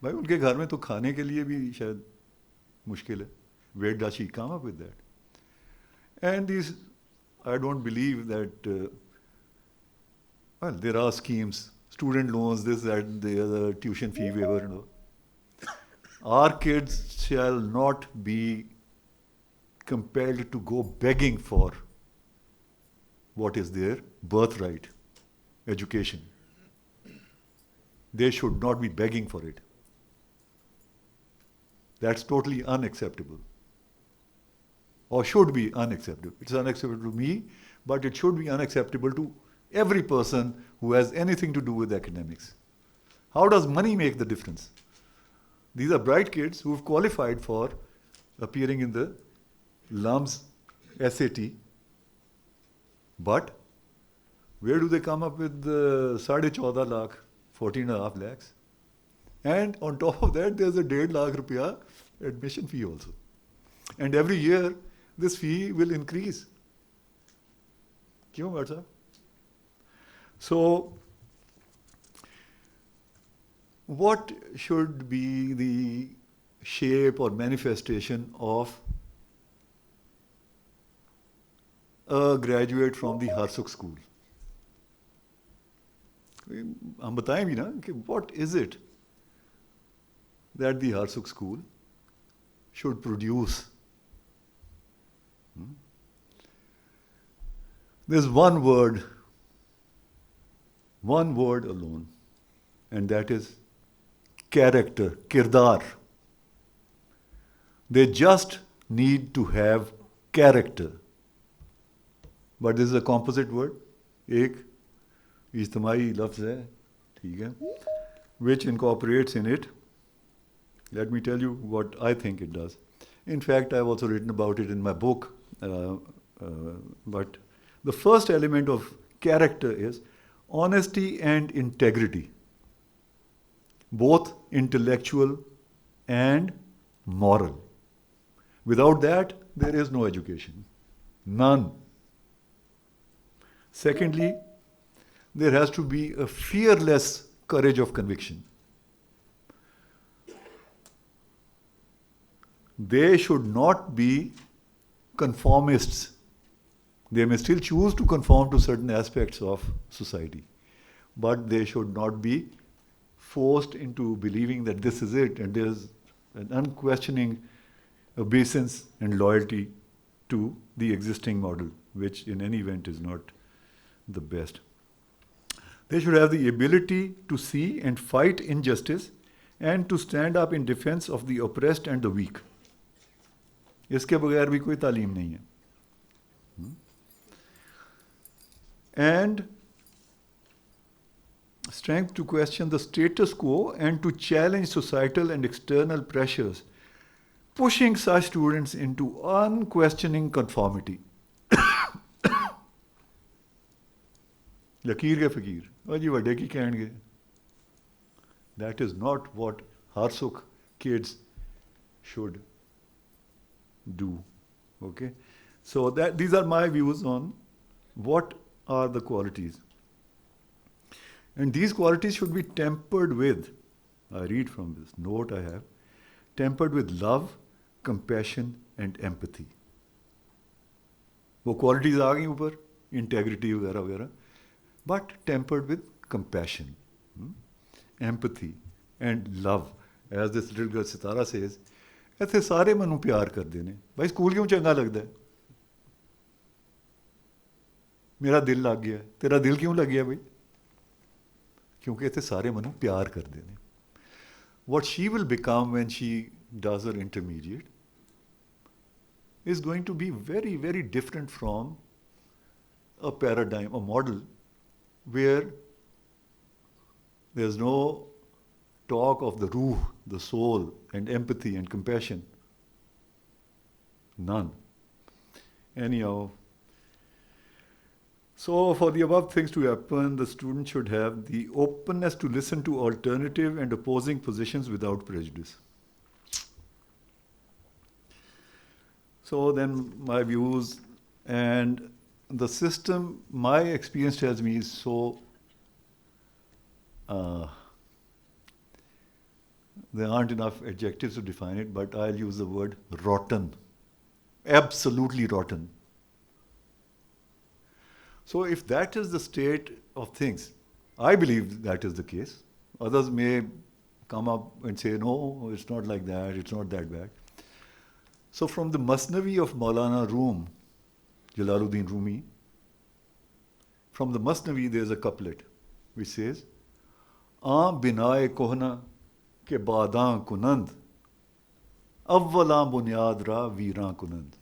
भाई उनके घर में तो खाने के लिए भी शायद मुश्किल है. Where does she come up with that? And these, I don't believe that, well, there are schemes, student loans, this, that, the other, tuition fee waiver, you know. Our kids shall not be compelled to go begging for what is their birthright, education. They should not be begging for it. That's totally unacceptable. Or should be unacceptable. It's unacceptable to me, but it should be unacceptable to every person who has anything to do with academics. How does money make the difference? These are bright kids who've qualified for appearing in the LUMS SAT. But where do they come up with the 14.5 lakh, 14.5 lakhs? And on top of that, there's a 1.5 lakh rupiah admission fee also. And every year, this fee will increase. Kyun, Bhatt sahab? So, what should be the shape or manifestation of a graduate from the Harsuk school? हम बताएं भी ना कि what is it that the Harsuk school should produce? There's one word alone, and that is character, kirdar. They just need to have character. But this is a composite word. एक इज्तिमाई लफ्ज़ है, ठीक है, which incorporates in it. Let me tell you what I think it does. In fact, I've also written about it in my book. But the first element of character is honesty and integrity, both intellectual and moral. Without that, there is no education. None. Secondly, there has to be a fearless courage of conviction. They should not be conformists. They may still choose to conform to certain aspects of society, but they should not be forced into believing that this is it, and there is an unquestioning obeisance and loyalty to the existing model, which in any event is not the best. They should have the ability to see and fight injustice and to stand up in defense of the oppressed and the weak. इसके बगैर भी कोई तालीम नहीं है. And strength to question the status quo and to challenge societal and external pressures, pushing such students into unquestioning conformity. लकीर के फकीर, और जी वड्डे की कहणगे. That is not what Harsuk kids should do. Okay? So these are my views on what are the qualities. And these qualities should be tempered with, I read from this note I have, tempered with love, compassion and empathy. वो qualities आ गई ऊपर, integrity वगैरह वगैरह, but tempered with compassion, empathy and love. As this little girl Sitara says, ਇੱਥੇ ਸਾਰੇ ਮੈਨੂੰ ਪਿਆਰ ਕਰਦੇ ਨੇ. ਭਾਈ ਸਕੂਲ ਕਿਉਂ ਚੰਗਾ ਲੱਗਦਾ ਹੈ? ਮੇਰਾ ਦਿਲ ਲੱਗ ਗਿਆ. ਤੇਰਾ ਦਿਲ ਕਿਉਂ ਲੱਗਿਆ ਬਈ? ਕਿਉਂਕਿ ਇੱਥੇ ਸਾਰੇ ਮੈਨੂੰ ਪਿਆਰ ਕਰਦੇ ਨੇ. What she will become when she does her intermediate is going to be very, very different from a paradigm, a model where there's no talk of the ruh, the soul, and empathy and compassion. None. Anyhow, so for the above things to happen, the student should have the openness to listen to alternative and opposing positions without prejudice. So then my views and the system, my experience tells me is so, there aren't enough adjectives to define it, but I'll use the word rotten. Absolutely rotten. So if that is the state of things, I believe that is the case. Others may come up and say, no, it's not like that, it's not that bad. So from the Masnavi of Maulana Rum, Jalaluddin Rumi, from the Masnavi there's a couplet which says, Aan binaye kohna ke baadan kunand, avvalan bunyad ra veeran kunand.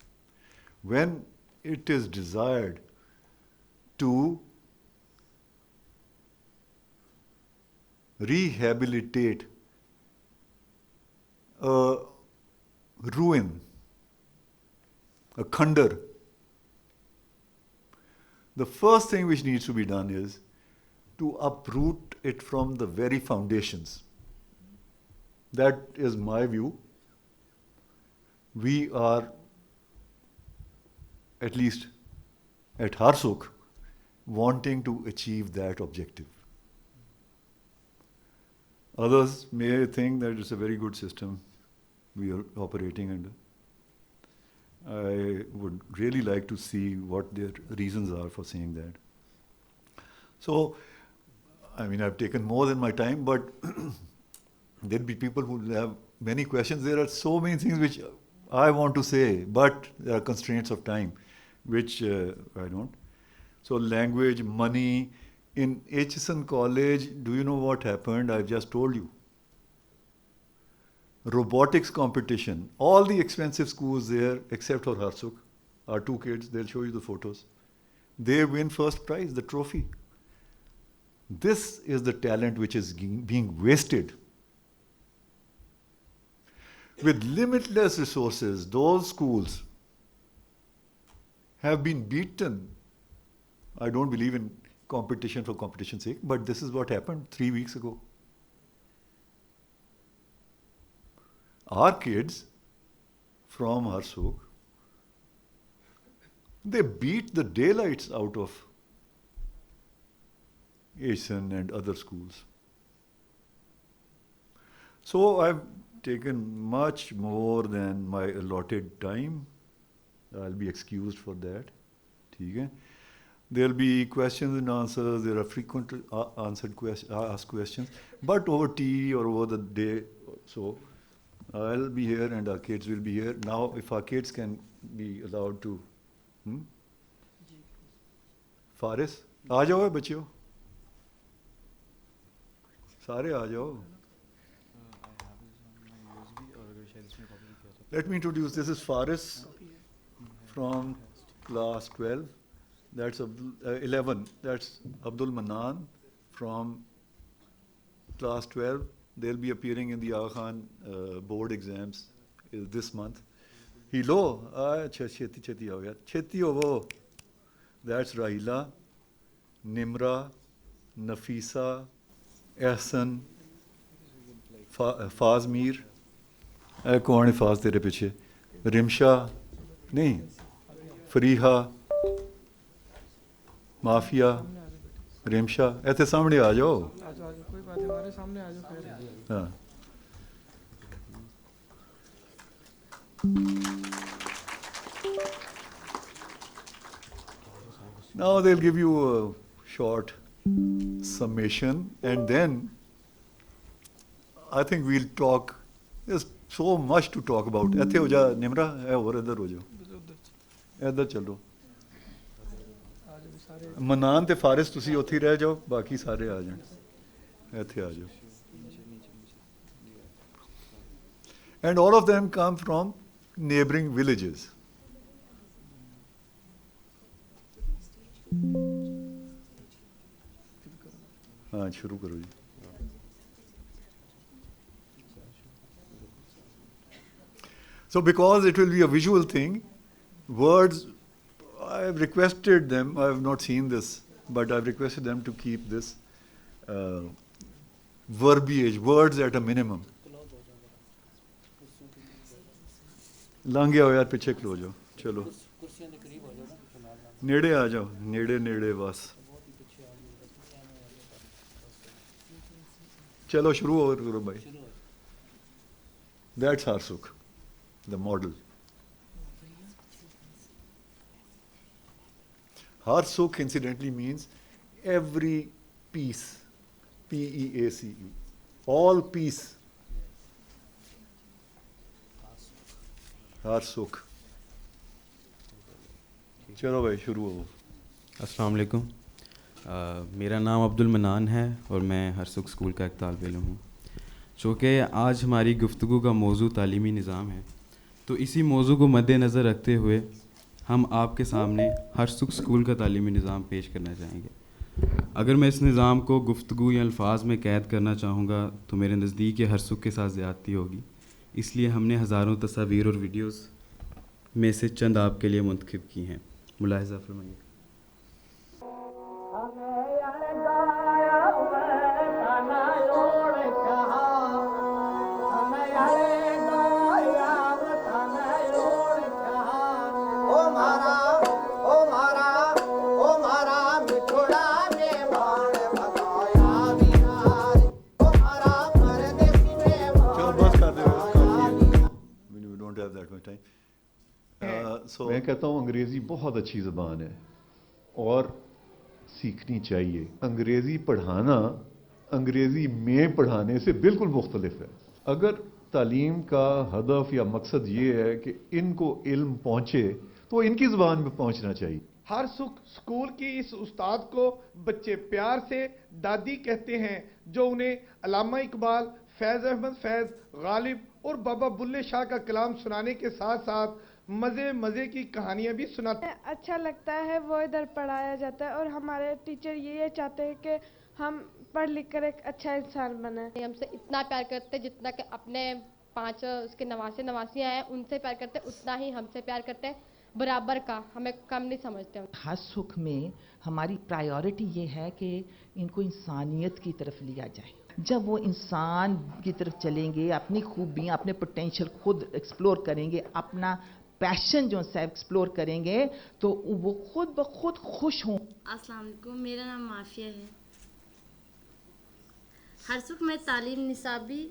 When it is desired to rehabilitate a ruin, a khandar, the first thing which needs to be done is to uproot it from the very foundations. That is my view. We are, at least at Harsuk, wanting to achieve that objective. Others may think that it's a very good system we are operating under. I would really like to see what their reasons are for saying that. So, I mean, I've taken more than my time, but there'll be people who will have many questions. There are so many things which I want to say, but there are constraints of time, which I don't. So language, money. In Aitchison College, do you know what happened? I've just told you. Robotics competition. All the expensive schools there, except for Harsuk, are two kids. They'll show you the photos. They win first prize, the trophy. This is the talent which is being wasted. With limitless resources, those schools have been beaten. I don't believe in competition for competition's sake, but this is what happened 3 weeks ago. Our kids from Harsuk, they beat the daylights out of Asian and other schools. So I've taken much more than my allotted time. I'll be excused for that. Okay? There'll be questions and answers. There are frequently asked questions, but over tea or over the day. So I'll be here and our kids will be here. Now, if our kids can be allowed to. Faris, आ जाओ बच्चों. सारे आ जाओ. Let me introduce. This is Faris from class 12. That's 11. That's Abdul Manan from class 12. They'll be appearing in the Aga Khan board exams this month. Hello. Cheti ovo. That's Rahila, Nimra, Nafisa, Ehsan, Fazmir. कौन है फाज तेरे पीछे रिमशा नहीं Fariha mafia Rimsha ऐसे सामने आ जाओ कोई बात हमारे सामने आ जाओ हाँ Now they'll give you a short summation and then I think we'll talk. There's so much to talk about. ਇੱਥੇ ਹੋ ਜਾ ਨਿਮਰਾ ਐ ਹੋਰ ਇੱਧਰ ਹੋ ਜਾਓ ਇੱਧਰ ਚੱਲੋ ਮਨਾਨ ਤੇ ਫਾਰਿਸ ਤੁਸੀਂ ਉੱਥੇ ਹੀ ਰਹਿ ਜਾਓ ਬਾਕੀ ਸਾਰੇ ਆ ਜਾਣ ਇੱਥੇ ਆ ਜਾਓ and all of them come from neighboring villages. हाँ शुरू करो जी. So because it will be a visual thing, words I've requested them, I've not seen this, but I've requested them to keep this verbiage, words at a minimum. لنگ گیا ہو یار, پیچھے کھلو جاؤ, چلو نیڑے آ جاؤ, نیڑے بس. چلو شروع اور کرو بھائی. That's Harsuk, the model. Harsuk incidentally means every piece, P-E-A-C-E, all piece. Harsuk. چلو بھائی شروع ہو. السلام علیکم. میرا نام عبد المنان ہے اور میں ہرسک اسکول کا ایک طالب علم ہوں. چونکہ آج ہماری گفتگو کا موضوع تعلیمی نظام ہے, تو اسی موضوع کو مد نظر رکھتے ہوئے ہم آپ کے سامنے ہرسک اسکول کا تعلیمی نظام پیش کرنا چاہیں گے. اگر میں اس نظام کو گفتگو یا الفاظ میں قید کرنا چاہوں گا تو میرے نزدیک یہ ہرسک کے ساتھ زیادتی ہوگی. اس لیے ہم نے ہزاروں تصاویر اور ویڈیوز میں سے چند آپ کے لیے منتخب کی ہیں. ملاحظہ فرمائیے. میں کہتا ہوں انگریزی بہت اچھی زبان ہے اور سیکھنی چاہیے. انگریزی پڑھانا انگریزی میں پڑھانے سے بالکل مختلف ہے. اگر تعلیم کا ہدف یا مقصد یہ ہے کہ ان کو علم پہنچے تو ان کی زبان میں پہنچنا چاہیے. ہرسک اسکول کی اس استاد کو بچے پیار سے دادی کہتے ہیں, جو انہیں علامہ اقبال, فیض احمد فیض, غالب اور بابا بلے شاہ کا کلام سنانے کے ساتھ ساتھ مزے کی کہانیاں بھی سناتے ہیں. اچھا لگتا ہے وہ ادھر پڑھایا جاتا ہے, اور ہمارے ٹیچر یہ چاہتے ہیں کہ ہم پڑھ لکھ کر ایک اچھا انسان بنیں. ہم سے اتنا پیار کرتے جتنا کہ اپنے 5 اس کے نواسیاں ہیں ان سے پیار کرتے, اتنا ہی ہم سے پیار کرتے ہیں, برابر کا, ہمیں کم نہیں سمجھتے. ہرسک میں ہماری پرائیورٹی یہ ہے کہ ان کو انسانیت کی طرف لیا جائے. جب وہ انسان کی طرف چلیں گے, اپنی خوبیاں, اپنے پوٹینشیل خود ایکسپلور کریں گے, اپنا پیشن جو ہے ایکسپلور کریں گے, تو وہ خود بخود خوش ہوں. السلام علیکم, میرا نام معافیہ ہے. ہرسک میں تعلیم نصابی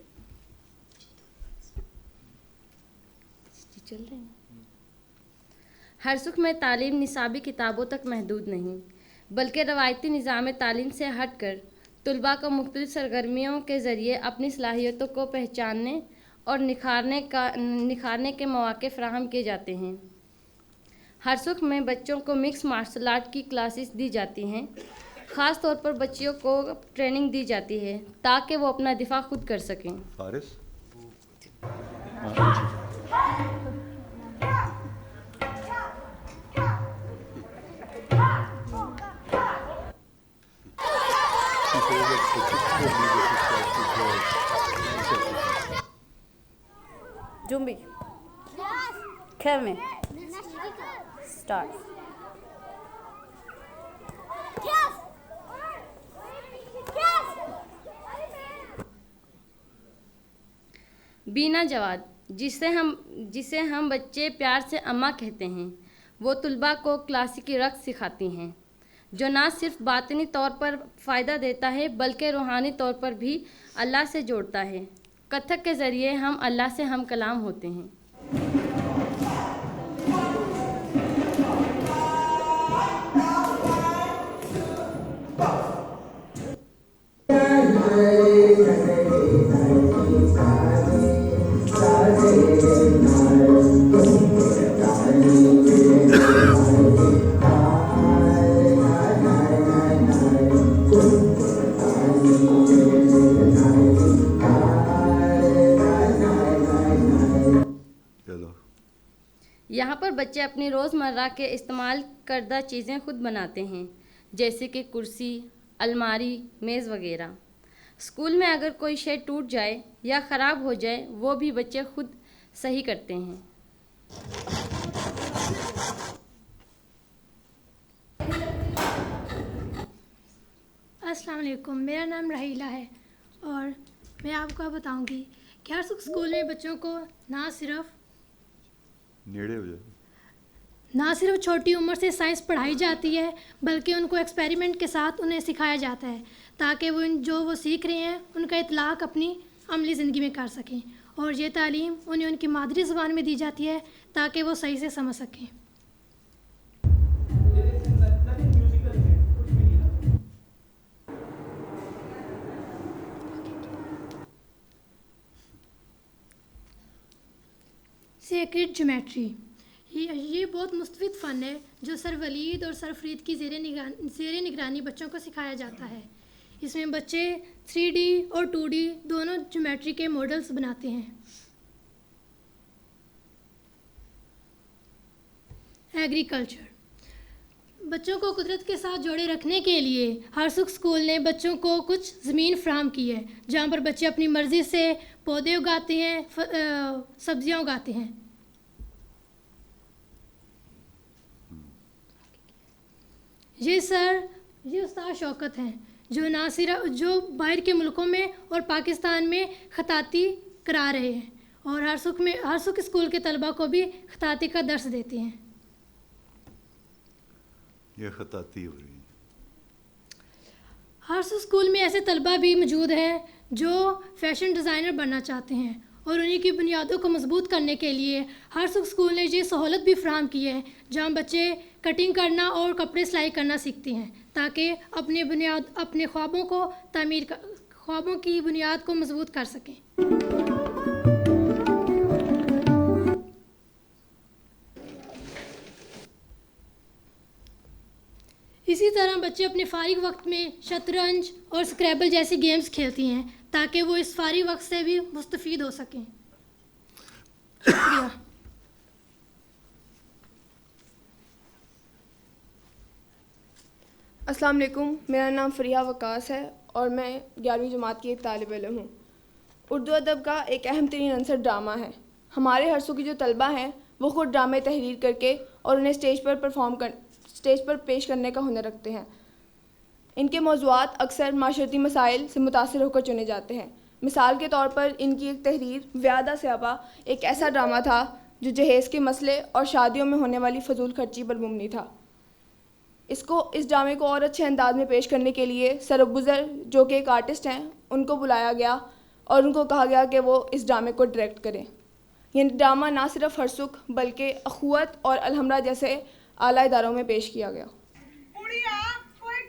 ہرسک میں تعلیم نصابی کتابوں تک محدود نہیں, بلکہ روایتی نظام تعلیم سے ہٹ کر طلباء کو مختلف سرگرمیوں کے ذریعے اپنی صلاحیتوں کو پہچاننے اور نکھارنے کے مواقع فراہم کیے جاتے ہیں. ہرسک میں بچوں کو مکس مارشل آرٹ کی کلاسز دی جاتی ہیں. خاص طور پر بچیوں کو ٹریننگ دی جاتی ہے تاکہ وہ اپنا دفاع خود کر سکیں. فارس جنبی خیر میں اسٹارٹ. بینا جواد, جسے ہم بچے پیار سے اماں کہتے ہیں, وہ طلباء کو کلاسیکی رقص سکھاتی ہیں جو نہ صرف باطنی طور پر فائدہ دیتا ہے بلکہ روحانی طور پر بھی اللہ سے جوڑتا ہے. کتھک کے ذریعے ہم اللہ سے ہم کلام ہوتے ہیں. یہاں پر بچے اپنی روزمرہ کے استعمال کردہ چیزیں خود بناتے ہیں, جیسے کہ کرسی, الماری, میز وغیرہ. اسکول میں اگر کوئی شے ٹوٹ جائے یا خراب ہو جائے وہ بھی بچے خود صحیح کرتے ہیں. السلام علیکم. میرا نام رحیلہ ہے اور میں آپ کو بتاؤں گی کہ ہر اسکول میں بچوں کو نہ صرف چھوٹی عمر سے سائنس پڑھائی جاتی ہے بلکہ ان کو ایکسپیریمنٹ کے ساتھ انہیں سکھایا جاتا ہے تاکہ وہ جو وہ سیکھ رہے ہیں ان کا اطلاق اپنی عملی زندگی میں کر سکیں, اور یہ تعلیم انہیں ان کی مادری زبان میں دی جاتی ہے تاکہ وہ صحیح سے سمجھ سکیں. سیکرڈ جیومیٹری یہ بہت مستفید فن ہے جو سر ولید اور سر فرید کی زیر نگرانی بچوں کو سکھایا جاتا ہے. اس میں بچے 3D اور 2D دونوں جیومیٹری کے ماڈلز بناتے ہیں. ایگریکلچر بچوں کو قدرت کے ساتھ جوڑے رکھنے کے لیے ہر سکھ اسکول نے بچوں کو کچھ زمین فراہم کی ہے جہاں پر بچے اپنی مرضی سے پودے اگاتے ہیں, سبزیاں اگاتے ہیں. یہ استاد شوکت ہیں جو باہر کے ملکوں میں اور پاکستان میں خطاطی کرا رہے ہیں اور ہر سکھ اسکول کے طلباء کو بھی خطاطی کا درس دیتے ہیں. یہ خطاطی ہو رہی ہے. ہر اسکول میں ایسے طلباء بھی موجود ہیں جو فیشن ڈیزائنر بننا چاہتے ہیں اور انہیں کی بنیادوں کو مضبوط کرنے کے لیے ہر اسکول نے یہ سہولت بھی فراہم کی ہے جہاں بچے کٹنگ کرنا اور کپڑے سلائی کرنا سیکھتے ہیں تاکہ اپنے خوابوں کی بنیاد کو مضبوط کر سکیں. اسی طرح بچے اپنے فارغ وقت میں شطرنج اور اسکریبل جیسی گیمز کھیلتی ہیں تاکہ وہ اس فارغ وقت سے بھی مستفید ہو سکیں. شکریہ. السلام علیکم. میرا نام فریحہ وقاص ہے اور میں 11ویں جماعت کی ایک طالب علم ہوں. اردو ادب کا ایک اہم ترین عنصر ڈرامہ ہے. ہمارے ہرسوں کی جو طلبہ ہیں وہ خود ڈرامے تحریر کر کے اور انہیں اسٹیج پر پیش کرنے کا ہنر رکھتے ہیں. ان کے موضوعات اکثر معاشرتی مسائل سے متاثر ہو کر چنے جاتے ہیں. مثال کے طور پر ان کی ایک تحریر ویادہ سیابہ ایک ایسا ڈرامہ تھا جو جہیز کے مسئلے اور شادیوں میں ہونے والی فضول خرچی پر مبنی تھا. اس ڈرامے کو اور اچھے انداز میں پیش کرنے کے لیے سرب گزر جو کہ ایک آرٹسٹ ہیں ان کو بلایا گیا اور ان کو کہا گیا کہ وہ اس ڈرامے کو ڈائریکٹ کریں. یہ ڈرامہ نہ صرف ہرسکھ بلکہ اخوت اور الحمرہ جیسے اعلیٰ اداروں میں پیش کیا گیا. کوئی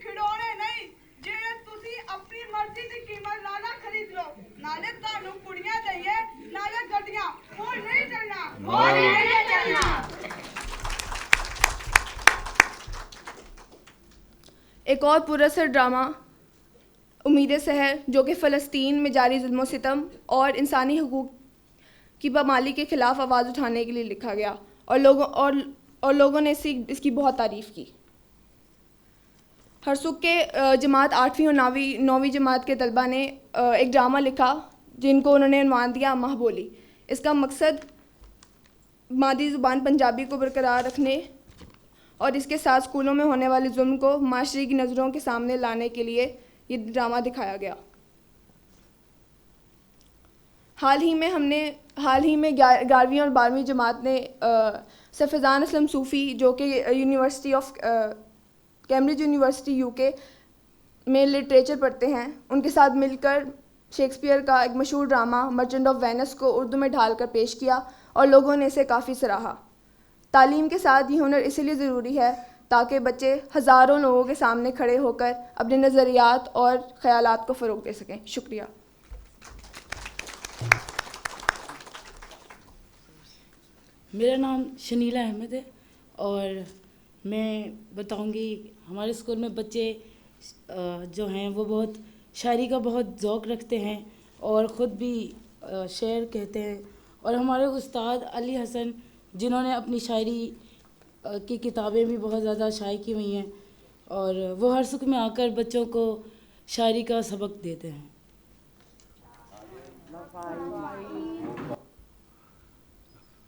کھڑونے نہیں جے تسی اپنی مرضی دی قیمت نالا خرید لو نالے تانوں کڑیاں دئیے نالے گڈیاں وہ نہیں چلنا. ایک اور پراثر ڈرامہ امید سحر جو کہ فلسطین میں جاری ظلم و ستم اور انسانی حقوق کی پامالی کے خلاف آواز اٹھانے کے لیے لکھا گیا اور لوگوں نے اس کی بہت تعریف کی. ہرسکھ کے جماعت 8ویں اور 9ویں جماعت کے طلبہ نے ایک ڈرامہ لکھا جن کو انہوں نے عنوان دیا ماہ بولی. اس کا مقصد مادری زبان پنجابی کو برقرار رکھنے اور اس کے ساتھ اسکولوں میں ہونے والے ظلم کو معاشرے کی نظروں کے سامنے لانے کے لیے یہ ڈرامہ دکھایا گیا. حال ہی میں 11ویں اور 12ویں جماعت نے سر فیضان اسلم صوفی جو کہ کیمبرج یونیورسٹی UK میں لٹریچر پڑھتے ہیں ان کے ساتھ مل کر شیکسپیئر کا ایک مشہور ڈرامہ مرچنٹ آف وینس کو اردو میں ڈھال کر پیش کیا اور لوگوں نے اسے کافی سراہا. تعلیم کے ساتھ یہ ہنر اسی لیے ضروری ہے تاکہ بچے ہزاروں لوگوں کے سامنے کھڑے ہو کر اپنے نظریات اور خیالات کو فروغ دے سکیں. شکریہ. میرا نام شنیلا احمد ہے اور میں بتاؤں گی ہمارے اسکول میں بچے جو ہیں وہ بہت شاعری کا بہت ذوق رکھتے ہیں اور خود بھی شعر کہتے ہیں. اور ہمارے استاد علی حسن جنہوں نے اپنی شاعری کی کتابیں بھی بہت زیادہ شائع کی ہوئی ہیں اور وہ ہر سکھ میں آ کر بچوں کو شاعری کا سبق دیتے ہیں.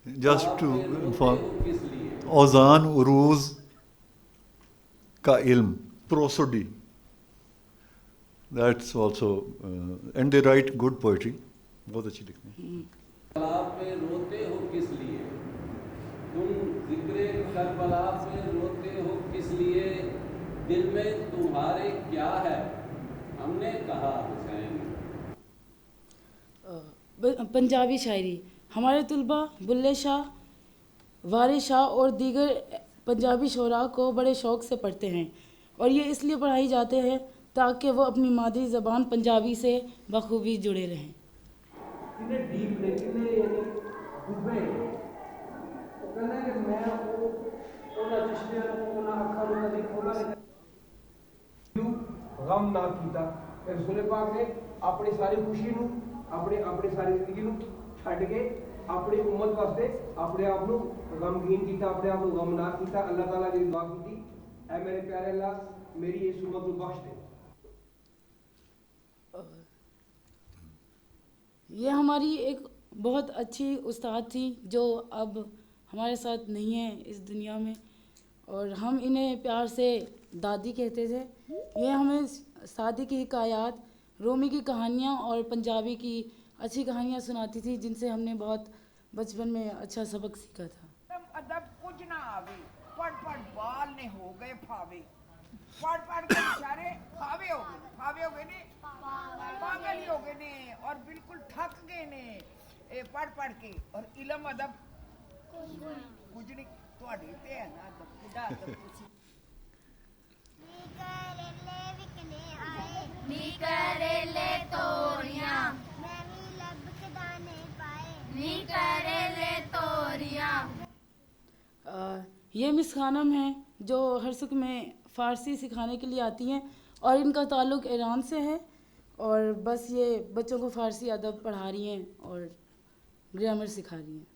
جسٹ ٹو انفارم اوزان عروض کا علم پروسوڈی That's also, and they write good poetry. بہت اچھی لکھتے ہیں. کربلا پہ روتے ہو کس لیے, تم ذکر کربلا پہ روتے ہو کس لیے, دل میں تمہارے کیا ہے, ہم نے کہا حسین. پنجابی شاعری. ہمارے طلباء بلے شاہ, وارث شاہ اور دیگر پنجابی شعراء کو بڑے شوق سے پڑھتے ہیں, اور یہ اس لیے پڑھائی جاتے ہیں تاکہ وہ اپنی مادری زبان پنجابی سے بخوبی جڑے رہیں. غم نہ کیتا, رسول پاک نے اپنی ساری خوشی نو, اپنی ساری زندگی نو چھڈ کے اپنی امت واسطے اپنے آپ کو غمگین کیتا, اپنے آپ کو غمناک کیتا. اللہ تعالیٰ نے دعا کی, اے میرے پیارے اللہ میری اس امت کو بخش دے. یہ ہماری ایک بہت اچھی استاد تھی جو اب ہمارے ساتھ نہیں ہیں اس دنیا میں, اور ہم انہیں پیار سے دادی کہتے تھے. یہ ہمیں سعدی کی حکایات, رومی کی کہانیاں اور پنجابی کی اچھی کہانیاں سناتی تھی, جن سے ہم نے بہت بچپن میں اچھا سبق سیکھا تھا. ادب کچھ نہ آوے, پڑھ بال نے ہو گئے پھاوے, پڑھ کے بیچارے پھاوے ہو گئے نے, پاگل ہی ہو گئے نے, اور بالکل تھک گئے نے پڑھ کے. اور علم ادب کچھ نہیں, تواڈے تے ہے نا ادب, خدا ادب تسی. نی کریلے توریاں, میں بھی لب کے دانے پائے, نی کریلے توریاں. یہ مس خانم ہیں جو ہر سکھ میں فارسی سکھانے کے لیے آتی ہیں, اور ان کا تعلق ایران سے ہے, اور بس یہ بچوں کو فارسی ادب پڑھا رہی ہیں اور گرامر سکھا رہی ہیں.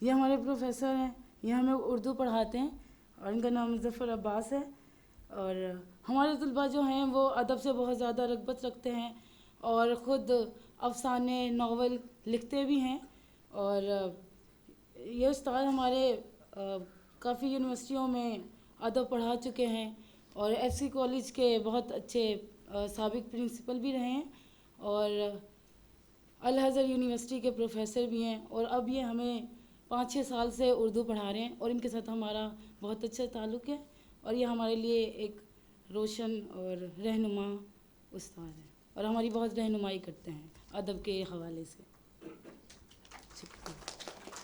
یہ ہمارے پروفیسر ہیں, یہ ہمیں اردو پڑھاتے ہیں, اور ان کا نام مظفر عباس ہے. اور ہمارے طلباء جو ہیں وہ ادب سے بہت زیادہ رغبت رکھتے ہیں, اور خود افسانے ناول لکھتے بھی ہیں. اور یہ استاد ہمارے کافی یونیورسٹیوں میں ادب پڑھا چکے ہیں, اور ایف سی کالج کے بہت اچھے سابق پرنسپل بھی رہے ہیں, اور الازہر یونیورسٹی کے پروفیسر بھی ہیں, اور اب یہ ہمیں 5-6 سال سے اردو پڑھا رہے ہیں, اور ان کے ساتھ ہمارا بہت اچھا تعلق ہے, اور یہ ہمارے لیے ایک روشن اور رہنما استاد ہیں, اور ہماری بہت رہنمائی کرتے ہیں ادب کے حوالے سے.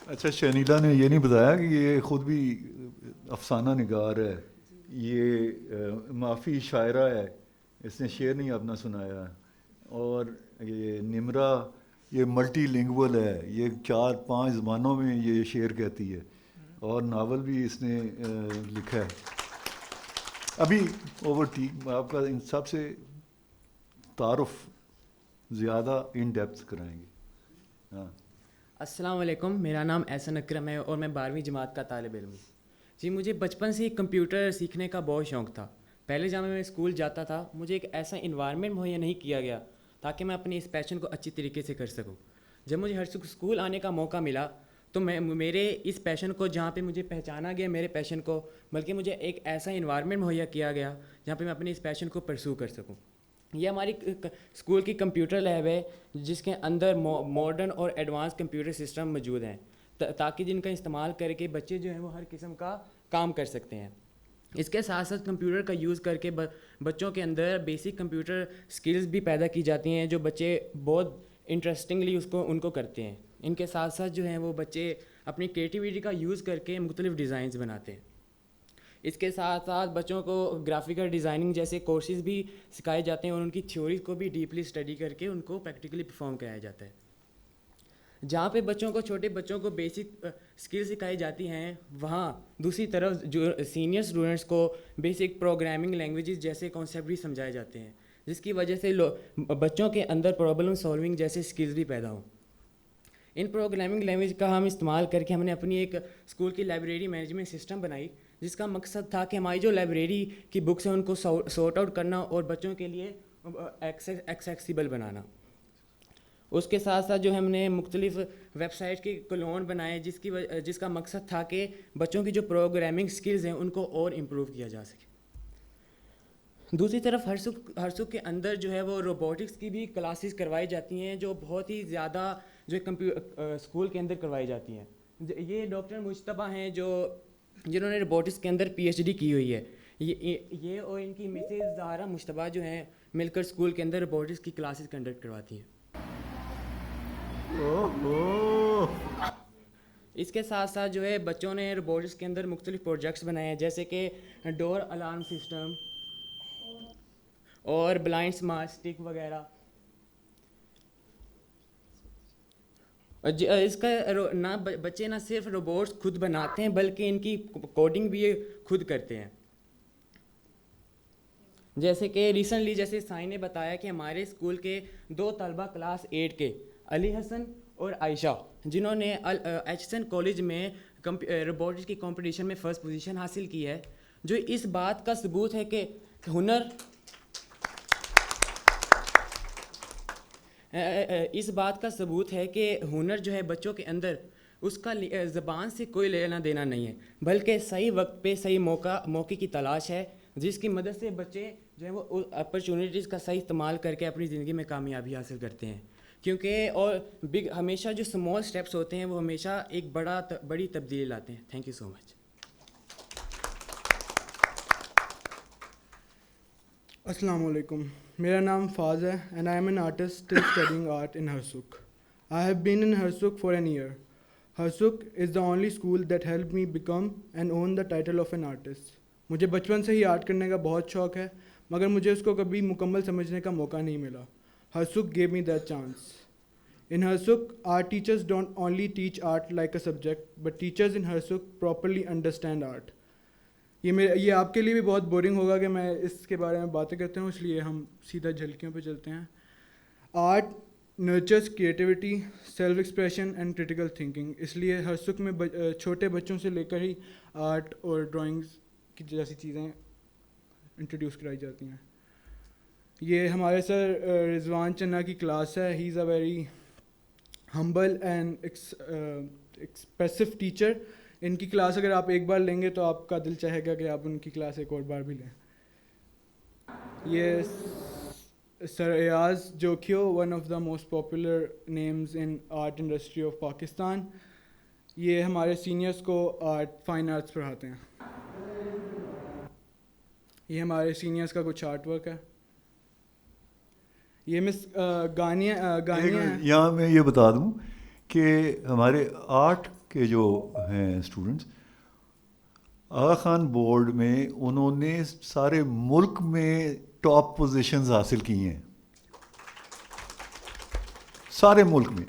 اچھا, شنیلا نے یہ نہیں بتایا کہ یہ خود بھی افسانہ نگار ہے, یہ معافی شاعرہ ہے, اس نے شعر نہیں اپنا سنایا, اور یہ نمرا یہ ملٹی لنگول ہے, یہ 4-5 زبانوں میں یہ شعر کہتی ہے, اور ناول بھی اس نے لکھا ہے. ابھی اوور ٹی آپ کا ان سب سے تعارف زیادہ ان ڈیپتھ کرائیں گے. ہاں, السلام علیکم, میرا نام احسن اکرم ہے اور میں 12ویں جماعت کا طالب علم ہوں. جی, مجھے بچپن سے ہی کمپیوٹر سیکھنے کا بہت شوق تھا. پہلے جب میں اسکول جاتا تھا مجھے ایک ایسا انوائرمنٹ مہیا نہیں کیا گیا تاکہ میں اپنے اس پیشن کو اچھی طریقے سے کر سکوں. جب مجھے ہر اسکول آنے کا موقع ملا تو میں میرے اس پیشن کو, جہاں پہ مجھے پہچانا گیا میرے پیشن کو, بلکہ مجھے ایک ایسا انوائرمنٹ مہیا کیا گیا جہاں پہ میں اپنے اس پیشن کو پرسو کر سکوں. یہ ہماری اسکول کی کمپیوٹر لیب ہے جس کے اندر ماڈرن اور ایڈوانس کمپیوٹر سسٹم موجود ہیں تاکہ جن کا استعمال کر کے بچے جو ہیں وہ ہر قسم کا کام کر سکتے ہیں. اس کے ساتھ ساتھ کمپیوٹر کا یوز کر کے بچوں کے اندر بیسک کمپیوٹر سکلز بھی پیدا کی جاتی ہیں جو بچے بہت انٹرسٹنگلی ان کو کرتے ہیں. ان کے ساتھ ساتھ جو ہیں وہ بچے اپنی کریٹیوٹی کا یوز کر کے مختلف ڈیزائنز بناتے ہیں. اس کے ساتھ ساتھ بچوں کو گرافیکل ڈیزائننگ جیسے کورسز بھی سکھائے جاتے ہیں اور ان کی تھیوریز کو بھی ڈیپلی اسٹڈی کر کے ان کو پریکٹیکلی پرفارم کرایا جاتا ہے. جہاں پہ چھوٹے بچوں کو بیسک اسکل سکھائی جاتی ہیں, وہاں دوسری طرف جو سینئر اسٹوڈنٹس کو بیسک پروگرامنگ لینگویجز جیسے کانسیپٹ بھی سمجھائے جاتے ہیں, جس کی وجہ سے بچوں کے اندر پرابلم سالونگ جیسے اسکلز بھی پیدا ہوں. ان پروگرامنگ لینگویج کا ہم استعمال کر کے ہم نے اپنی ایک اسکول کی لائبریری مینجمنٹ سسٹم بنائی جس کا مقصد تھا کہ ہماری جو لائبریری کی بکس ہیں ان کو سارٹ آؤٹ کرنا اور بچوں کے لیے ایکسیسیبل بنانا. اس کے ساتھ ساتھ جو ہم نے مختلف ویب سائٹ کے کلون بنائے جس کا مقصد تھا کہ بچوں کی جو پروگرامنگ سکلز ہیں ان کو اور امپروو کیا جا سکے. دوسری طرف ہرسوک کے اندر جو ہے وہ روبوٹکس کی بھی کلاسز کروائی جاتی ہیں جو بہت ہی زیادہ جو اسکول کے اندر کروائی جاتی ہیں. یہ ڈاکٹر مجتبیٰ ہیں جنہوں نے روبوٹکس کے اندر PhD کی ہوئی ہے. یہ اور ان کی مسز زہرا مجتبیٰ جو ہیں مل کر اسکول کے اندر روبوٹکس کی کلاسز کنڈکٹ کرواتی ہیں. اس کے ساتھ ساتھ جو ہے بچوں نے روبوٹکس کے اندر مختلف پروجیکٹس بنائے ہیں جیسے کہ ڈور الارم سسٹم اور بلائنڈ سمارٹ اسٹک وغیرہ. اس کا بچے نہ صرف روبوٹس خود بناتے ہیں بلکہ ان کی کوڈنگ بھی خود کرتے ہیں. جیسے کہ ریسنٹلی جیسے سائن نے بتایا کہ ہمارے اسکول کے 2 طلبہ کلاس 8 کے علی حسن اور عائشہ جنہوں نے ایچسن کالج میں روبوٹکس کی کمپٹیشن میں فرسٹ پوزیشن حاصل کی ہے, جو اس بات کا ثبوت ہے کہ ہنر جو ہے بچوں کے اندر اس کا زبان سے کوئی لینا دینا نہیں ہے بلکہ صحیح وقت پہ صحیح موقع کی تلاش ہے جس کی مدد سے بچے جو ہے وہ اپرچونیٹیز کا صحیح استعمال کر کے اپنی زندگی میں کامیابی حاصل کرتے ہیں. کیونکہ اور ہمیشہ جو اسمال اسٹیپس ہوتے ہیں وہ ہمیشہ ایک بڑی تبدیلی لاتے ہیں. Thank you so much. السلام علیکم. میرا نام فاز ہے and I am an artist still studying art in Harsok. I have been in Harsok for an year. Harsok is the only school that help me become and own the title of an artist. مجھے بچپن سے ہی art کرنے کا بہت شوق ہے مگر مجھے اس کو کبھی مکمل سمجھنے کا موقع نہیں ملا. Harsuk gave me that chance. In Harsuk, our teachers don't only teach art like a subject, but teachers in Harsuk properly understand art. یہ آپ کے لیے بھی بہت بورنگ ہوگا کہ میں اس کے بارے میں باتیں کرتا ہوں, اس لیے ہم سیدھا جھلکیوں پہ چلتے ہیں. Art nurtures creativity, self expression and critical thinking. اس لیے ہرسک میں چھوٹے بچوں سے لے کر ہی آرٹ اور ڈرائنگس کی جیسی چیزیں انٹروڈیوس کرائی جاتی ہیں. یہ ہمارے سر رضوان چنا کی کلاس ہے. He is a very humble and expressive teacher. ان کی کلاس اگر آپ ایک بار لیں گے تو آپ کا دل چاہے گا کہ آپ ان کی کلاس ایک اور بار بھی لیں. یہ sir Ayaz Jokhio, one of the most popular names in art industry of Pakistan. یہ ہمارے سینئرس کو فائن آرٹس پڑھاتے ہیں. یہ ہمارے سینئرس کا کچھ آرٹ ورک ہے. یہ مس گانیہ یہاں میں یہ بتا دوں کہ ہمارے آرٹ کے جو ہیں اسٹوڈنٹس آغا خان بورڈ میں انہوں نے سارے ملک میں ٹاپ پوزیشنز حاصل کی ہیں, سارے ملک میں.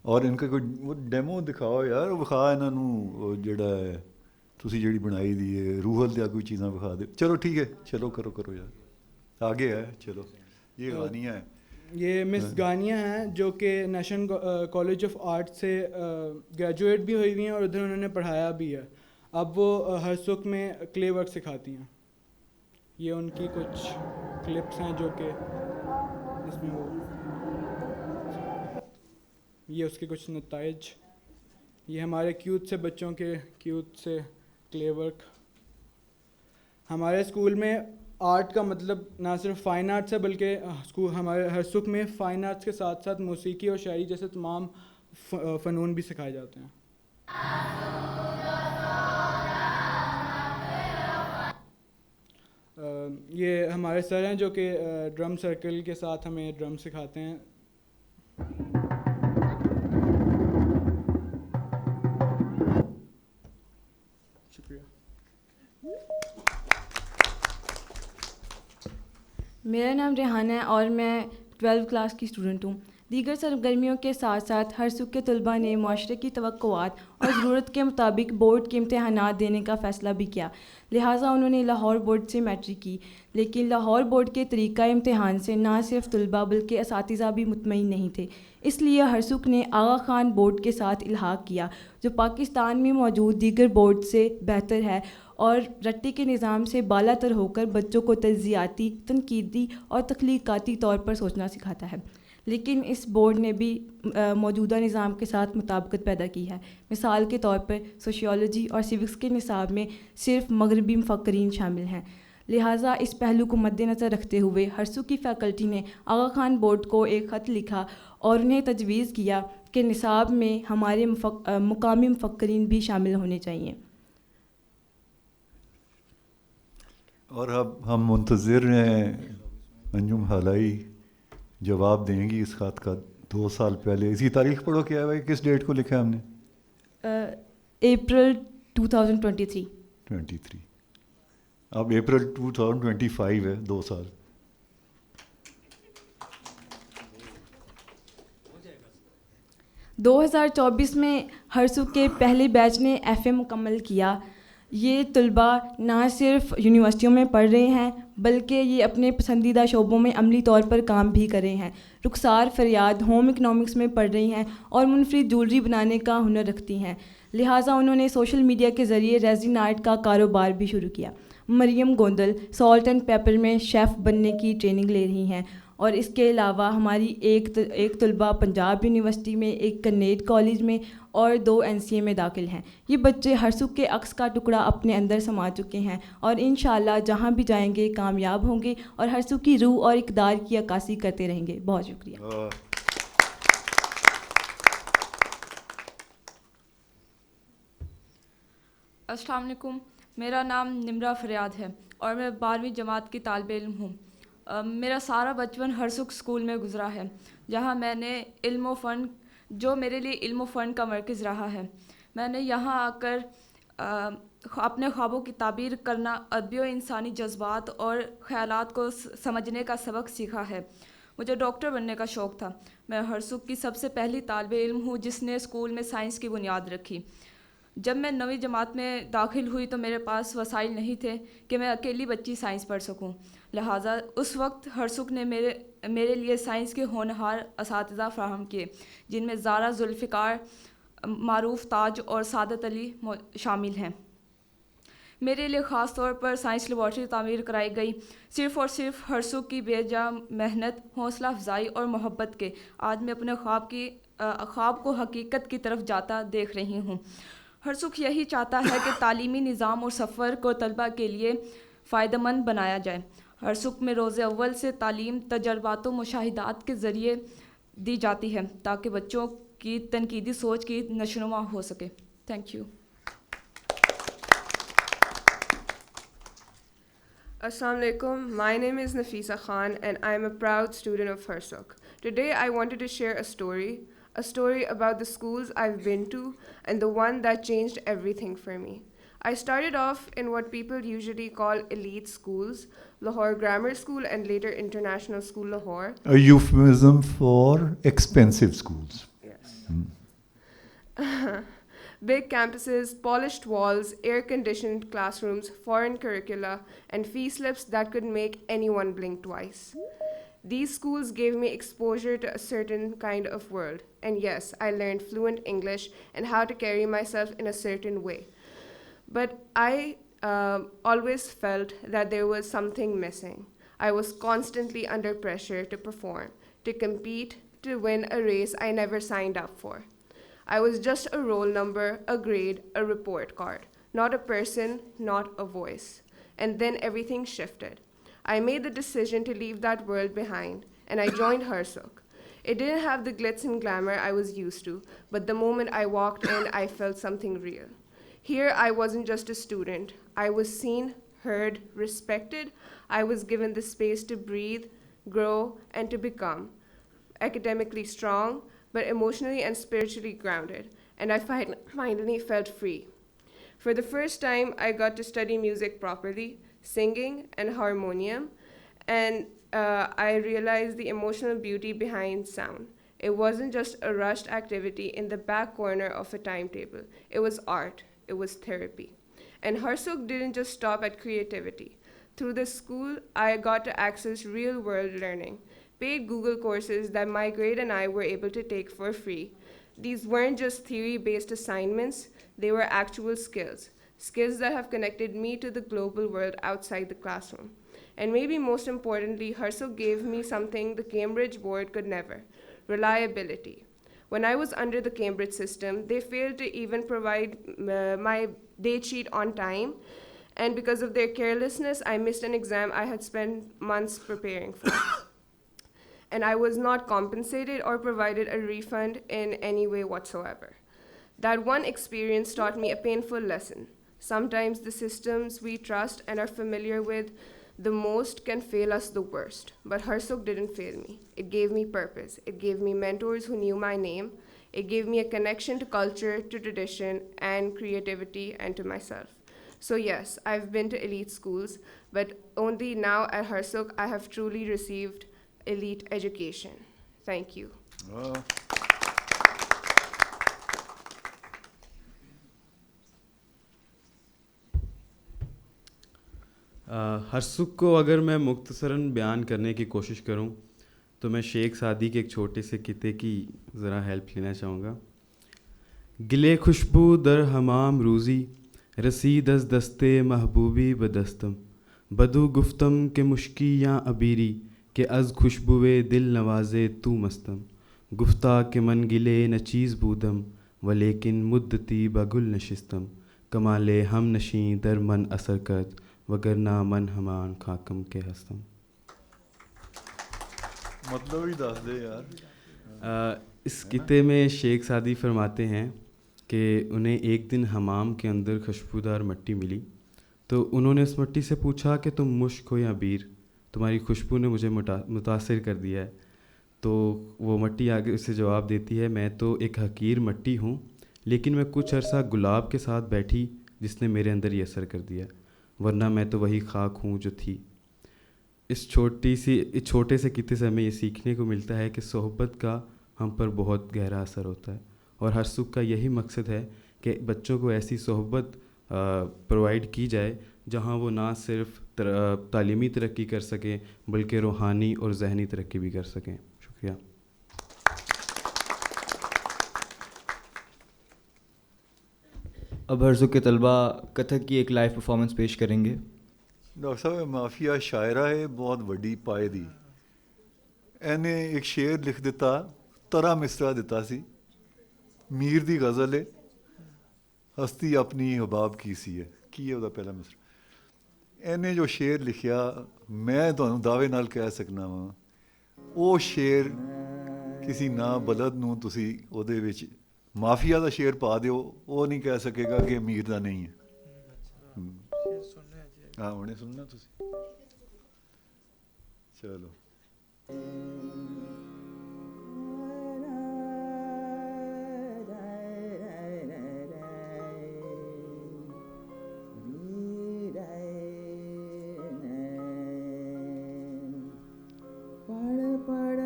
اور ان کا کوئی ڈیمو دکھاؤ یار, ਵਿਖਾ ਇਹਨਾਂ ਨੂੰ ਜਿਹੜਾ ਹੈ ਤੁਸੀਂ ਜਿਹੜੀ ਬਣਾਈ ਦੀ ਹੈ ਰੂਹਲ ਜਾਂ ਕੋਈ ਚੀਜ਼ਾਂ ਵਿਖਾ ਦਿਓ. ਚਲੋ ਠੀਕ ہے, چلو کرو یار, آگے ہے. چلو یہ غانیہ ہے. یہ مس گانیہ ہیں جو کہ نیشنل کالج آف آرٹ سے گریجویٹ بھی ہوئی ہوئی ہیں اور ادھر انہوں نے پڑھایا بھی ہے. اب وہ ہرسوک میں کلے ورک سکھاتی ہیں. یہ ان کی کچھ کلپس ہیں جو کہ اس میں وہ یہ اس کے کچھ نتائج. یہ ہمارے کیوت سے بچوں کے کیوت سے کلے ورک. ہمارے اسکول میں آرٹ کا مطلب نہ صرف فائن آرٹس ہے بلکہ ہمارے ہرسوک میں فائن آرٹس کے ساتھ ساتھ موسیقی اور شاعری جیسے تمام فنون بھی سکھائے جاتے ہیں. یہ ہمارے سر ہیں جو کہ ڈرم سرکل کے ساتھ ہمیں ڈرم سکھاتے ہیں. شکریہ. میرا نام ریحان ہے اور میں 12 کلاس کی اسٹوڈنٹ ہوں. دیگر سرگرمیوں کے ساتھ ساتھ ہرسوک کے طلباء نے معاشرے کی توقعات اور ضرورت کے مطابق بورڈ کے امتحانات دینے کا فیصلہ بھی کیا. لہٰذا انہوں نے لاہور بورڈ سے میٹرک کی, لیکن لاہور بورڈ کے طریقہ امتحان سے نہ صرف طلباء بلکہ اساتذہ بھی مطمئن نہیں تھے. اس لیے ہرسوک نے آغا خان بورڈ کے ساتھ الحاق کیا جو پاکستان میں موجود دیگر بورڈ سے بہتر ہے اور رٹے کے نظام سے بالا تر ہو کر بچوں کو تجزیاتی, تنقیدی اور تخلیقاتی طور پر سوچنا سکھاتا ہے. لیکن اس بورڈ نے بھی موجودہ نظام کے ساتھ مطابقت پیدا کی ہے. مثال کے طور پر سوشیالوجی اور سیوکس کے نصاب میں صرف مغربی مفکرین شامل ہیں. لہٰذا اس پہلو کو مد نظر رکھتے ہوئے ہرسو کی فیکلٹی نے آغا خان بورڈ کو ایک خط لکھا اور انہیں تجویز کیا کہ نصاب میں ہمارے مقامی مفکرین بھی شامل ہونے چاہیے. اور اب ہم منتظر ہیں انجم حالائی جواب دیں گی اس خط کا. 2 سال پہلے اسی تاریخ پڑھو کیا ہے بھائی, کس ڈیٹ کو لکھا ہے ہم نے؟ اپریل 2023. اب اپریل 2025 ہے, 2 سال. دو 2024 میں ہرسو کے پہلے بیچ نے ایف اے مکمل کیا. یہ طلباء نہ صرف یونیورسٹیوں میں پڑھ رہے ہیں بلکہ یہ اپنے پسندیدہ شعبوں میں عملی طور پر کام بھی کر رہے ہیں. رخسار فریاد ہوم اکنامکس میں پڑھ رہی ہیں اور منفرد جولری بنانے کا ہنر رکھتی ہیں. لہٰذا انہوں نے سوشل میڈیا کے ذریعے ریزن آرٹ کا کاروبار بھی شروع کیا. مریم گوندل سالٹ اینڈ پیپر میں شیف بننے کی ٹریننگ لے رہی ہیں. اور اس کے علاوہ ہماری ایک طلبہ پنجاب یونیورسٹی میں, ایک کنیڈ کالج میں اور 2 NCA میں داخل ہیں. یہ بچے ہرسوک کے عکس کا ٹکڑا اپنے اندر سما چکے ہیں اور انشاءاللہ جہاں بھی جائیں گے کامیاب ہوں گے اور ہرسوک کی روح اور اقدار کی عکاسی کرتے رہیں گے. بہت شکریہ. السلام علیکم. میرا نام نمرہ فریاد ہے اور میں 12ویں جماعت کی طالب علم ہوں. میرا سارا بچپن ہرسوک اسکول میں گزرا ہے جہاں میں نے علم و فن جو میرے لیے علم و فن کا مرکز رہا ہے. میں نے یہاں آ کر اپنے خوابوں کی تعبیر کرنا, ادبی و انسانی جذبات اور خیالات کو سمجھنے کا سبق سیکھا ہے. مجھے ڈاکٹر بننے کا شوق تھا. میں ہرسوک کی سب سے پہلی طالب علم ہوں جس نے اسکول میں سائنس کی بنیاد رکھی. جب میں 9ویں جماعت میں داخل ہوئی تو میرے پاس وسائل نہیں تھے کہ میں اکیلی بچی سائنس پڑھ سکوں. لہٰذا اس وقت ہرسوک نے میرے لیے سائنس کے ہونہار اساتذہ فراہم کیے جن میں زارا ذوالفقار, معروف تاج اور سعادت علی شامل ہیں. میرے لیے خاص طور پر سائنس لیبارٹری تعمیر کرائی گئی صرف اور صرف ہرسوک کی بے جا محنت, حوصلہ افزائی اور محبت کے. آج میں اپنے خواب کو حقیقت کی طرف جاتا دیکھ رہی ہوں. ہرسوک یہی چاہتا ہے کہ تعلیمی نظام اور سفر کو طلباء کے لیے فائدہ مند بنایا جائے. ہرسوک میں روز اول سے تعلیم تجربات و مشاہدات کے ذریعے دی جاتی ہے تاکہ بچوں کی تنقیدی سوچ کی نشوونما ہو سکے. Thank you. Assalamu alaikum. My name is Nafisa Khan and I am a proud student of Harsuk. Today I wanted to share a story about the schools I've been to and the one that changed everything for me. I started off in what people usually call elite schools, Lahore Grammar School and later International School Lahore. A euphemism for expensive schools. Yes. Big campuses, polished walls, air-conditioned classrooms, foreign curricula, and fee slips that could make anyone blink twice. These schools gave me exposure to a certain kind of world. And yes, I learned fluent English and how to carry myself in a certain way. But I always felt that there was something missing. I was constantly under pressure to perform, to compete, to win a race I never signed up for. I was just a roll number, a grade, a report card, not a person, not a voice. And then everything shifted. I made the decision to leave that world behind, and I joined Harsuk. It didn't have the glitz and glamour I was used to, but the moment I walked in, I felt something real. Here, I wasn't just a student. I was seen, heard, respected. I was given the space to breathe, grow, and to become academically strong, but emotionally and spiritually grounded. And I finally felt free. For the first time, I got to study music properly, singing and harmonium, and I realized the emotional beauty behind sound. It wasn't just a rushed activity in the back corner of a timetable. It was art. It was therapy. And Harsuk didn't just stop at creativity. Through the school, I got to access real-world learning, paid Google courses that my grade and I were able to take for free. These weren't just theory-based assignments, they were actual skills that have connected me to the global world outside the classroom. And maybe most importantly, Harsuk gave me something the Cambridge board could never: reliability. When I was under the Cambridge system, they failed to even provide my date sheet on time, and because of their carelessness, I missed an exam I had spent months preparing for. And I was not compensated or provided a refund in any way whatsoever. That one experience taught me a painful lesson. Sometimes the systems we trust and are familiar with the most can fail us the worst. But Harsuk didn't fail me. It gave me purpose. It gave me mentors who knew my name. It gave me a connection to culture, to tradition, and creativity, and to myself. So yes, I've been to elite schools, but only now at Harsuk I have truly received elite education. Thank you. Harsukh को अगर मैं मुख्तसरन बयान करने की कोशिश करूं तो मैं शेख सादी के एक छोटे से किते की ज़रा हेल्प लेना चाहूँगा. गिले खुशबू दर हमाम रूज़ी रसीद अज़ दस्ते महबूबी बदस्तम बदू गुफ्तम के मुश्की या अबीरी के अज़ खुशबुए दिल नवाजे तू मस्तम गुफ्ता के मन गिले न चीज़ बूदम व लेकिन मुद्दती बगुल नशिस्तम कमाले हम नशी दर मन असर करद वगरना मन हमान खाकम के हस्तम. मतलब ही दस दे यार. इस किते में शेख सादी फरमाते हैं कि उन्हें एक दिन हमाम के अंदर खुशबूदार मिट्टी मिली तो उन्होंने उस मिट्टी से पूछा कि तुम मुश्क हो या बीर, तुम्हारी खुशबू ने मुझे मुतासिर कर दिया है. तो वो मिट्टी आगे उससे जवाब देती है, मैं तो एक हकीर मिट्टी हूँ लेकिन मैं कुछ अरसा गुलाब के साथ बैठी जिसने मेरे अंदर ये असर कर दिया, वरना मैं तो वही खाक हूँ जो थी. इस छोटे से किते से हमें ये सीखने को मिलता है कि सोहबत का हम पर बहुत गहरा असर होता है और हरसुख का यही मकसद है कि बच्चों को ऐसी सोहबत प्रोवाइड की जाए जहाँ वो ना सिर्फ तालीमी तरक्की कर सकें बल्कि रूहानी और जहनी तरक्की भी कर सकें. शुक्रिया. अब हरसुख के तलबा कथक की एक लाइव परफॉर्मेंस पेश करेंगे. डॉक्टर साहब माफिया शायरा है बहुत वड्डी पाए दी. ਇਹਨੇ एक शेर लिख दिता, तरा मिसरा दिता सी, मीर दी गज़ल है, हस्ती अपनी हबाब की सी है. की है ਉਹਦਾ ਪਹਿਲਾ ਮਿਸਰਾ. ਇਹਨੇ जो शेर लिखिया मैं ਤੁਹਾਨੂੰ ਦਾਅਵੇ ਨਾਲ ਕਹਿ ਸਕਣਾ ਵਾਂ ਉਹ शेर किसी ना बलद ਨੂੰ ਤੁਸੀਂ ਉਹਦੇ ਵਿੱਚ ਮਾਫੀਆ ਦਾ शेर ਪਾ ਦਿਓ ਉਹ ਨਹੀਂ ਕਹਿ ਸਕੇਗਾ ਕਿ ਅਮੀਰ ਦਾ ਨਹੀਂ ਹੈ. हाँ उन्हें सुनना तुसी. चलो पढ़ पढ़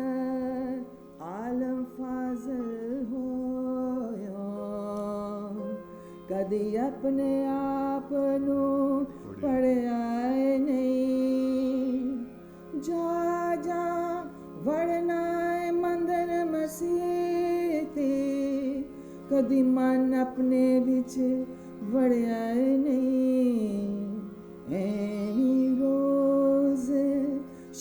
आलम फाजल होयो कदी अपने आप नू पढ़िया नहीं जा जा वड़ना मंदिर मसीती कदी मन अपने बिच वड़िया नहीं ऐनी रोज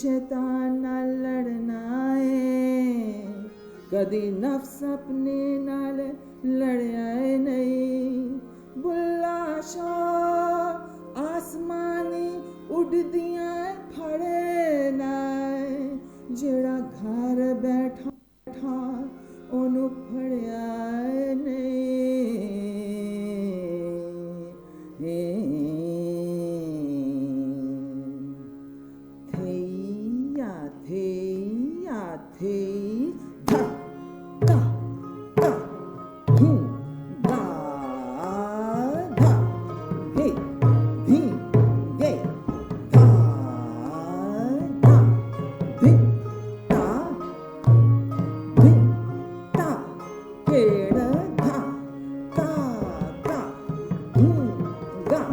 शैतान नाल लड़ना है कदी नफ्स अपने नाल लड़िया नहीं बुल्ला शाह आसमानी उड़दियां फड़े नाए जेड़ा घर बैठा ओनू फड़िया गा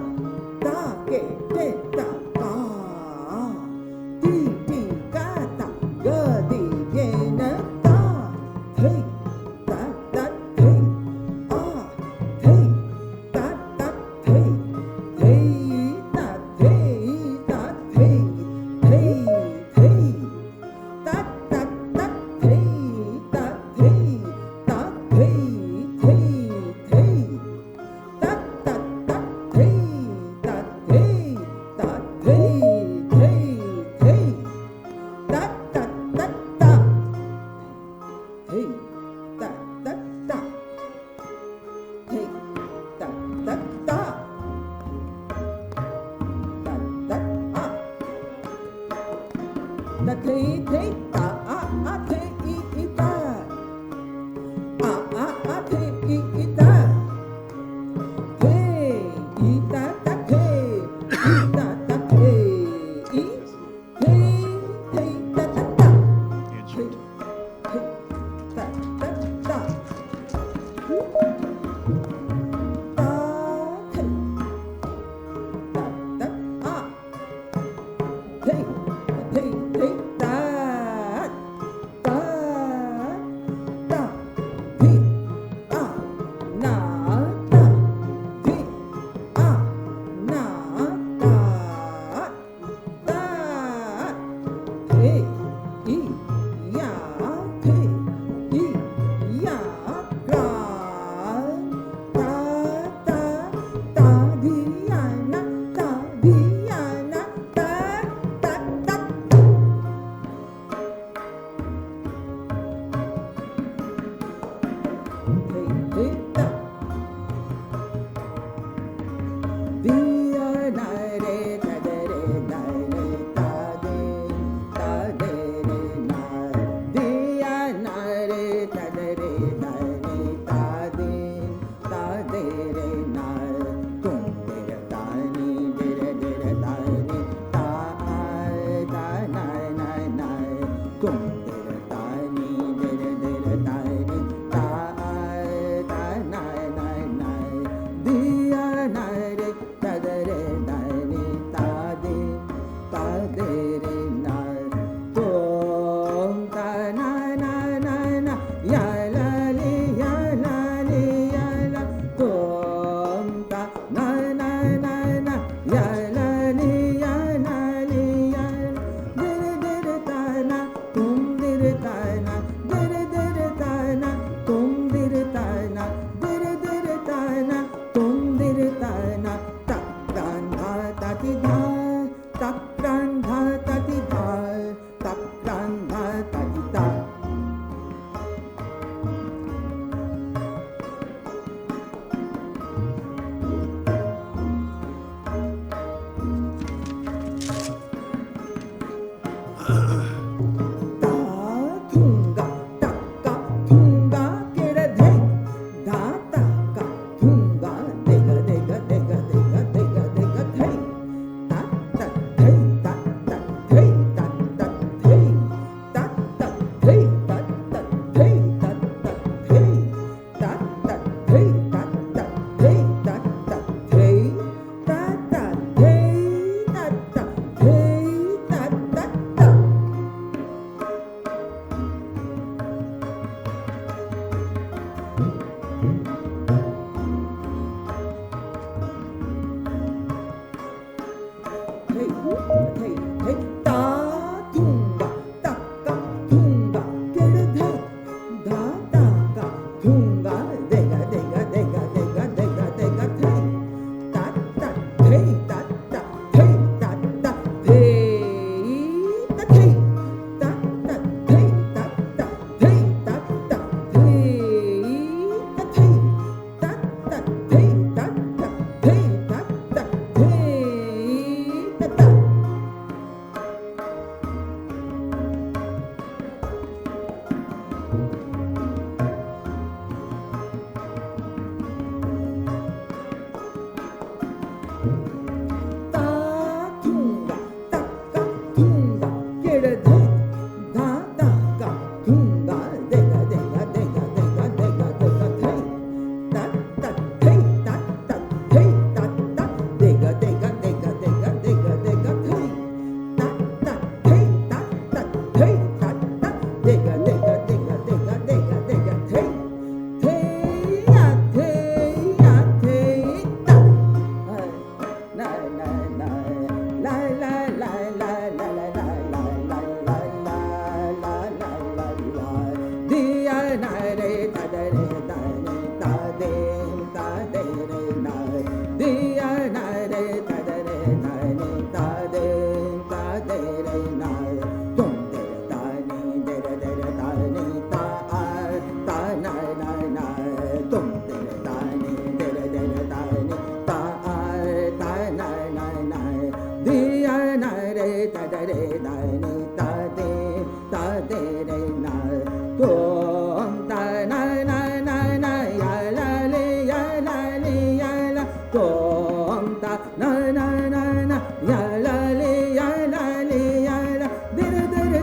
tom ta na na na na ya la le ya la le ya la dir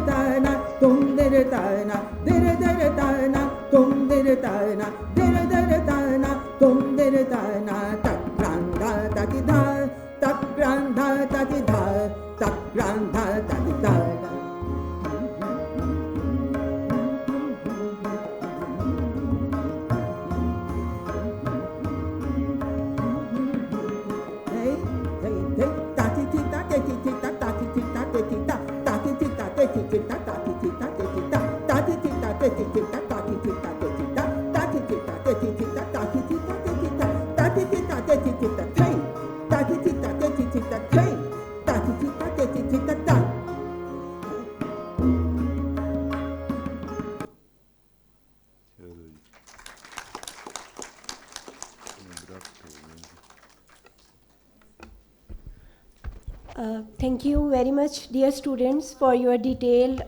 ta na tum dir ta na dir ta na tum dir ta na dir ta na tum dir ta na tak granda ta ki da tak granda ta ki da tak granda ta ki da Thank you very much, dear students, for your detailed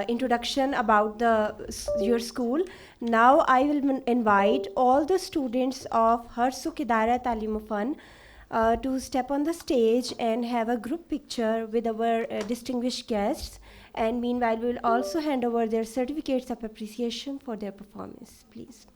introduction about your school. Now I will invite all the students of Harsuk Idara Talim Fan to step on the stage and have a group picture with our distinguished guests. And meanwhile, we will also hand over their certificates of appreciation for their performance. Please.